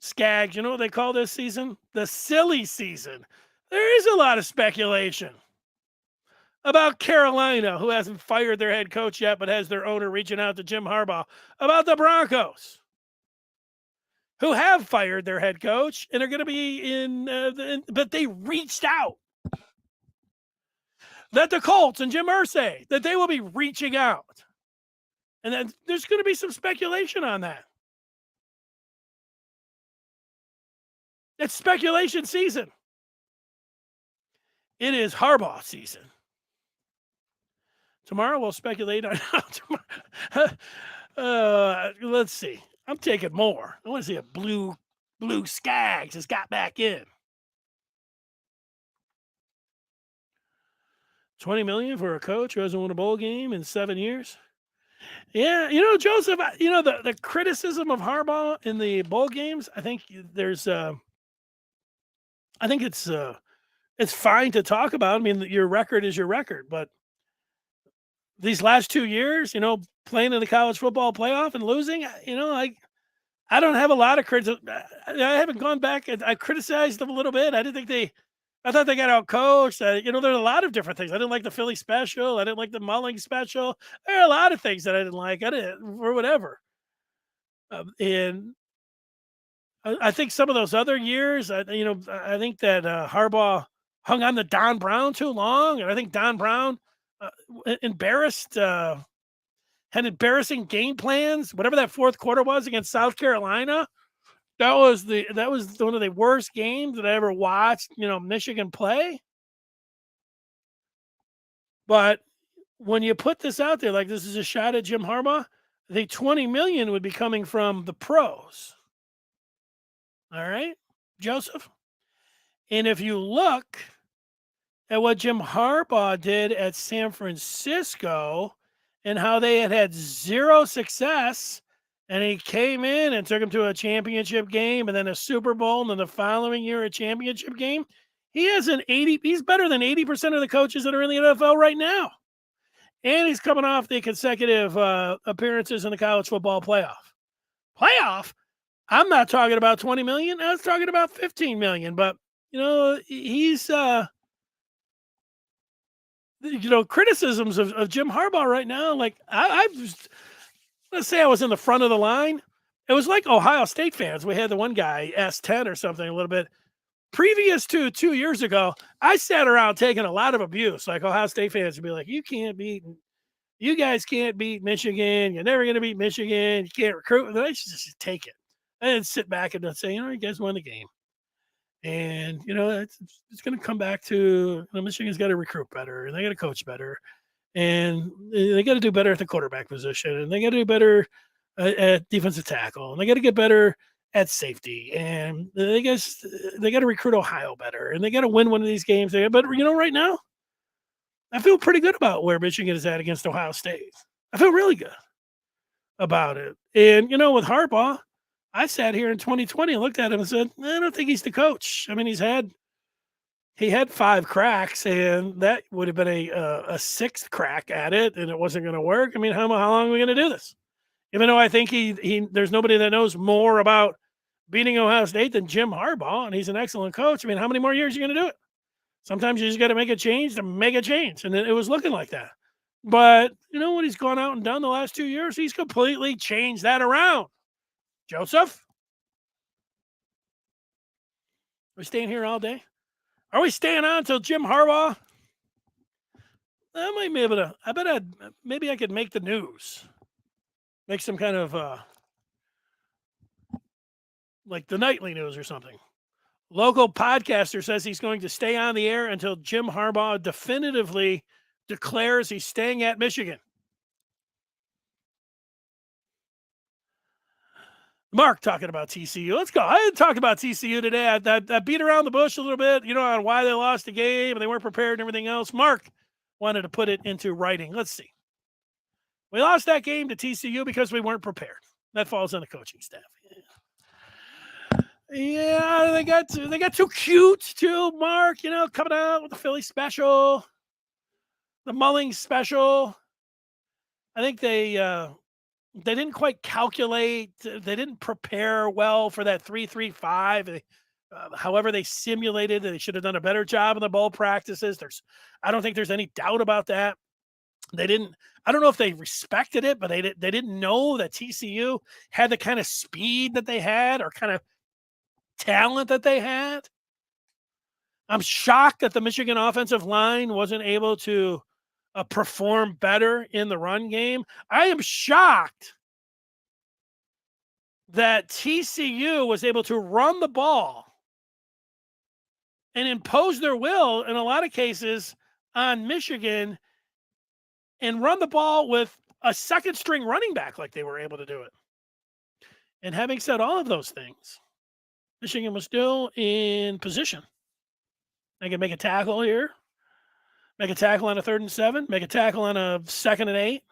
skags. You know what they call this season? The silly season. There is a lot of speculation about Carolina, who hasn't fired their head coach yet, but has their owner reaching out to Jim Harbaugh. About the Broncos, who have fired their head coach and are going to be but they reached out. That the Colts and Jim Irsay, that they will be reaching out. And then there's going to be some speculation on that. It's speculation season. It is Harbaugh season. Tomorrow we'll speculate on let's see. I'm taking more. I want to see if blue skags has got back in. $20 million for a coach who hasn't won a bowl game in 7 years. Yeah, Joseph, the criticism of Harbaugh in the bowl games, I think it's it's fine to talk about. I mean, your record is your record, but these last 2 years, playing in the college football playoff and losing, I don't have a lot of criticism. I haven't gone back and I criticized them a little bit. I thought they got out coached. There's a lot of different things. I didn't like the Philly special. I didn't like the Mulling special. There are a lot of things that I didn't like. Or whatever. And I think some of those other years, I think that Harbaugh hung on to Don Brown too long, and I think Don Brown embarrassed. Had embarrassing game plans. Whatever that fourth quarter was against South Carolina, that was one of the worst games that I ever watched. Michigan play. But when you put this out there, like this is a shot at Jim Harbaugh, the $20 million would be coming from the pros. All right, Joseph. And if you look at what Jim Harbaugh did at San Francisco and how they had zero success, and he came in and took them to a championship game and then a Super Bowl, and then the following year a championship game, he's better than 80% of the coaches that are in the NFL right now. And he's coming off the consecutive appearances in the college football playoff. Playoff? I'm not talking about 20 million. I was talking about 15 million. But, he's, criticisms of Jim Harbaugh right now. Like, let's say I was in the front of the line. It was like Ohio State fans. We had the one guy, S10 or something, a little bit. Previous to 2 years ago, I sat around taking a lot of abuse. Like Ohio State fans would be like, you guys can't beat Michigan. You're never going to beat Michigan. You can't recruit. And I just take it. And sit back and say, you guys won the game. And, it's going to come back to Michigan's got to recruit better. And they got to coach better. And they got to do better at the quarterback position. And they got to do better at defensive tackle. And they got to get better at safety. And they got to recruit Ohio better. And they got to win one of these games. But, right now, I feel pretty good about where Michigan is at against Ohio State. I feel really good about it. And, with Harbaugh, I sat here in 2020 and looked at him and said, I don't think he's the coach. I mean, he had 5 cracks, and that would have been a 6th crack at it, and it wasn't going to work. I mean, how long are we going to do this? Even though I think there's nobody that knows more about beating Ohio State than Jim Harbaugh, and he's an excellent coach. I mean, how many more years are you going to do it? Sometimes you just got to make a change to make a change, and it was looking like that. But, what he's gone out and done the last 2 years, he's completely changed that around. Joseph? Are we staying here all day? Are we staying on until Jim Harbaugh? I might be able to. Maybe I could make the news. Make some kind of like the nightly news or something. Local podcaster says he's going to stay on the air until Jim Harbaugh definitively declares he's staying at Michigan. Mark talking about TCU. Let's go. I didn't talk about TCU today. I beat around the bush a little bit, on why they lost the game and they weren't prepared and everything else. Mark wanted to put it into writing. Let's see. We lost that game to TCU because we weren't prepared. That falls on the coaching staff. Yeah, they got too cute too, Mark, coming out with the Philly special, the Mulling special. I think they didn't quite calculate. They didn't prepare well for that 3-3-5. However, they simulated. They should have done a better job in the bowl practices. I don't think there's any doubt about that. They didn't. I don't know if they respected it, but they didn't know that TCU had the kind of speed that they had or kind of talent that they had. I'm shocked that the Michigan offensive line wasn't able to perform better in the run game. I am shocked that TCU was able to run the ball and impose their will in a lot of cases on Michigan and run the ball with a second string running back like they were able to do it. And having said all of those things, Michigan was still in position. They can make a tackle here, make a tackle on a 3rd and 7, make a tackle on a 2nd and 8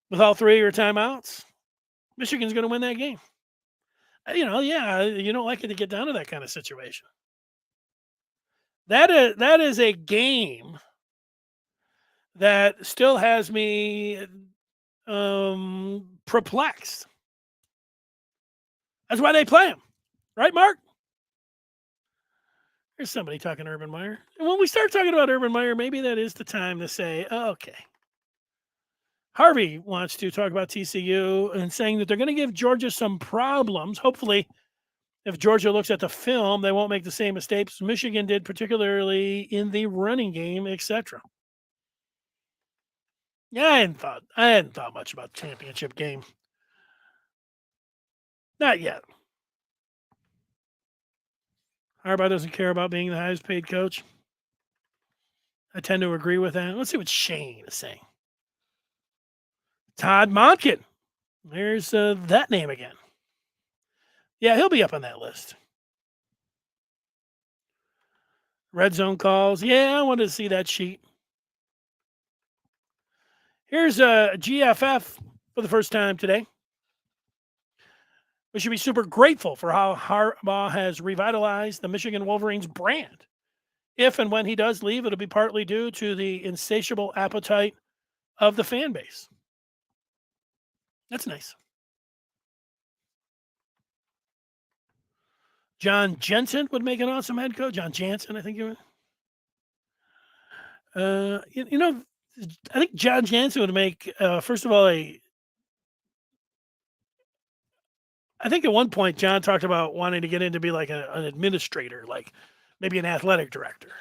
with all 3 of your timeouts. Michigan's going to win that game. You don't like it to get down to that kind of situation. That is a game that still has me perplexed. That's why they play him, right, Mark? There's somebody talking Urban Meyer. And when we start talking about Urban Meyer, maybe that is the time to say, oh, okay. Harvey wants to talk about TCU and saying that they're going to give Georgia some problems. Hopefully, if Georgia looks at the film, they won't make the same mistakes Michigan did, particularly in the running game, etc. Yeah, I hadn't thought much about the championship game. Not yet. Harbaugh doesn't care about being the highest paid coach. I tend to agree with that. Let's see what Shane is saying. Todd Monken. There's that name again. Yeah, he'll be up on that list. Red zone calls. Yeah, I wanted to see that sheet. Here's a GFF for the first time today. We should be super grateful for how Harbaugh has revitalized the Michigan Wolverines brand. If and when he does leave, it'll be partly due to the insatiable appetite of the fan base. That's nice. John Jensen would make an awesome head coach. John Jansen, I think you were. I think John Jansen would make, first of all, I think at one point John talked about wanting to get in to be like an administrator, like maybe an athletic director.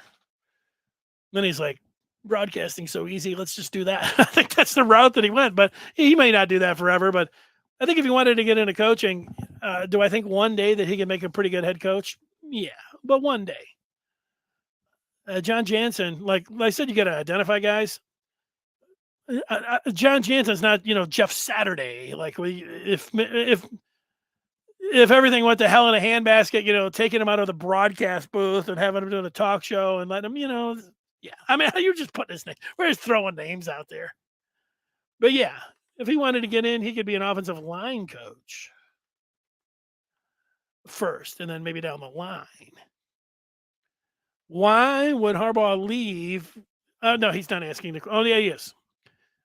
Then he's like, broadcasting so easy, let's just do that. I think that's the route that he went, but he may not do that forever. But I think if he wanted to get into coaching, do I think one day that he can make a pretty good head coach? Yeah, but one day. John Jansen, like I said, you got to identify guys. John Jansen's not, Jeff Saturday. Like if everything went to hell in a handbasket, taking him out of the broadcast booth and having him do a talk show and letting him, yeah. I mean, you're just putting his name. We're just throwing names out there. But yeah, if he wanted to get in, he could be an offensive line coach first, and then maybe down the line. Why would Harbaugh leave? No, he's not asking. Oh, yeah, he is.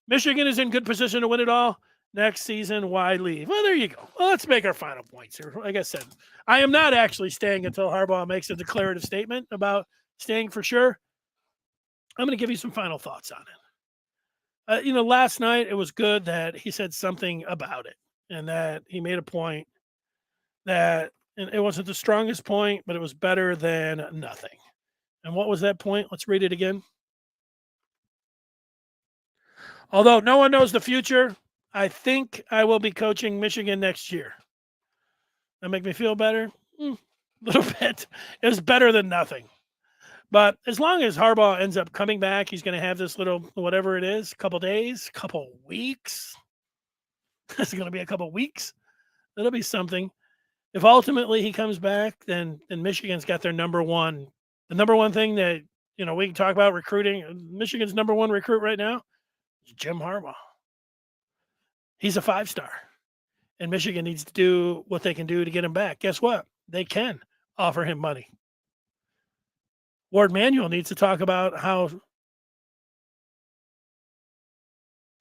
Michigan is in good position to win it all next season. Why leave? Well, there you go. Well, let's make our final points here. Like I said, I am not actually staying until Harbaugh makes a declarative statement about staying for sure. I'm going to give you some final thoughts on it. Last night it was good that he said something about it and that he made a point that, and it wasn't the strongest point, but it was better than nothing. And what was that point? Let's read it again. Although no one knows the future, I think I will be coaching Michigan next year. That make me feel better? A little bit. It was better than nothing. But as long as Harbaugh ends up coming back, he's going to have this little, whatever it is, couple days, couple weeks. It's going to be a couple weeks. That'll be something. If ultimately he comes back, then Michigan's got their number one. The number one thing that, we can talk about recruiting. Michigan's number one recruit right now is Jim Harbaugh. He's a 5-star. And Michigan needs to do what they can do to get him back. Guess what? They can offer him money. Warde Manuel needs to talk about how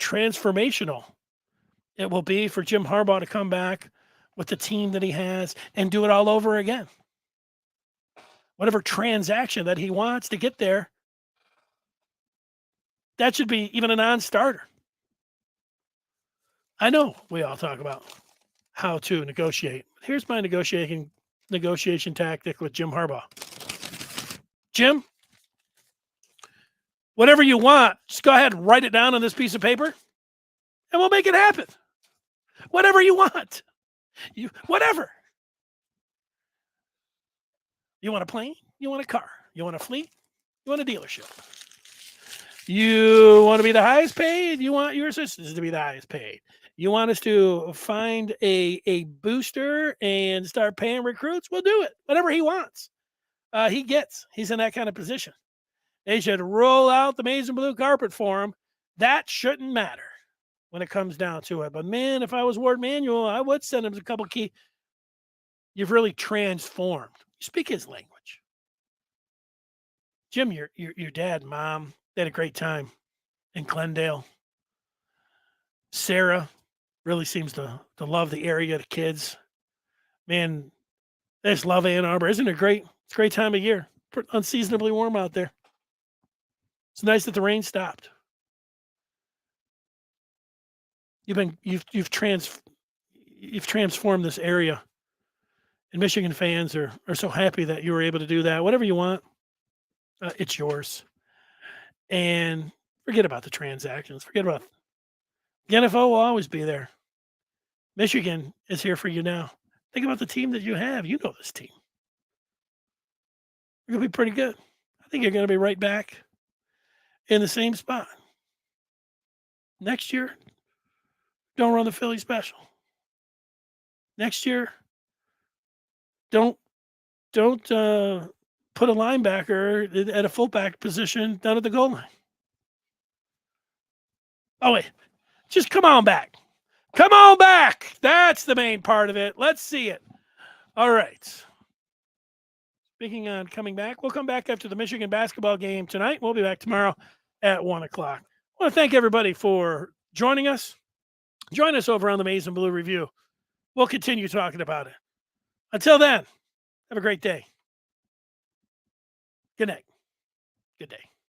transformational it will be for Jim Harbaugh to come back with the team that he has and do it all over again. Whatever transaction that he wants to get there, that should be even a non-starter. I know we all talk about how to negotiate. Here's my negotiation tactic with Jim Harbaugh. Jim, whatever you want, just go ahead and write it down on this piece of paper, and we'll make it happen. Whatever you want. Whatever. You want a plane? You want a car? You want a fleet? You want a dealership? You want to be the highest paid? You want your assistants to be the highest paid? You want us to find a booster and start paying recruits? We'll do it. Whatever he wants. He's in that kind of position. They should roll out the maize and blue carpet for him. That shouldn't matter when it comes down to it. But man, if I was Warde Manuel, I would send him a couple key. You've really transformed. You speak his language. Jim, your dad, and mom, they had a great time in Glendale. Sarah really seems to love the area, the kids. Man, they just love Ann Arbor. Isn't it great? It's a great time of year. Unseasonably warm out there. It's nice that the rain stopped. You've transformed this area, and Michigan fans are so happy that you were able to do that. Whatever you want, it's yours. And forget about the transactions. Forget about the NFL will always be there. Michigan is here for you now. Think about the team that you have. You know this team. You're gonna be pretty good. I think you're gonna be right back in the same spot. Next year, don't run the Philly special. Next year, don't put a linebacker at a fullback position down at the goal line. Oh wait, just come on back. Come on back. That's the main part of it. Let's see it. All right. Speaking on coming back, we'll come back after the Michigan basketball game tonight. We'll be back tomorrow at 1 o'clock. I want to thank everybody for joining us. Join us over on the Maize and Blue Review. We'll continue talking about it. Until then, have a great day. Good night. Good day.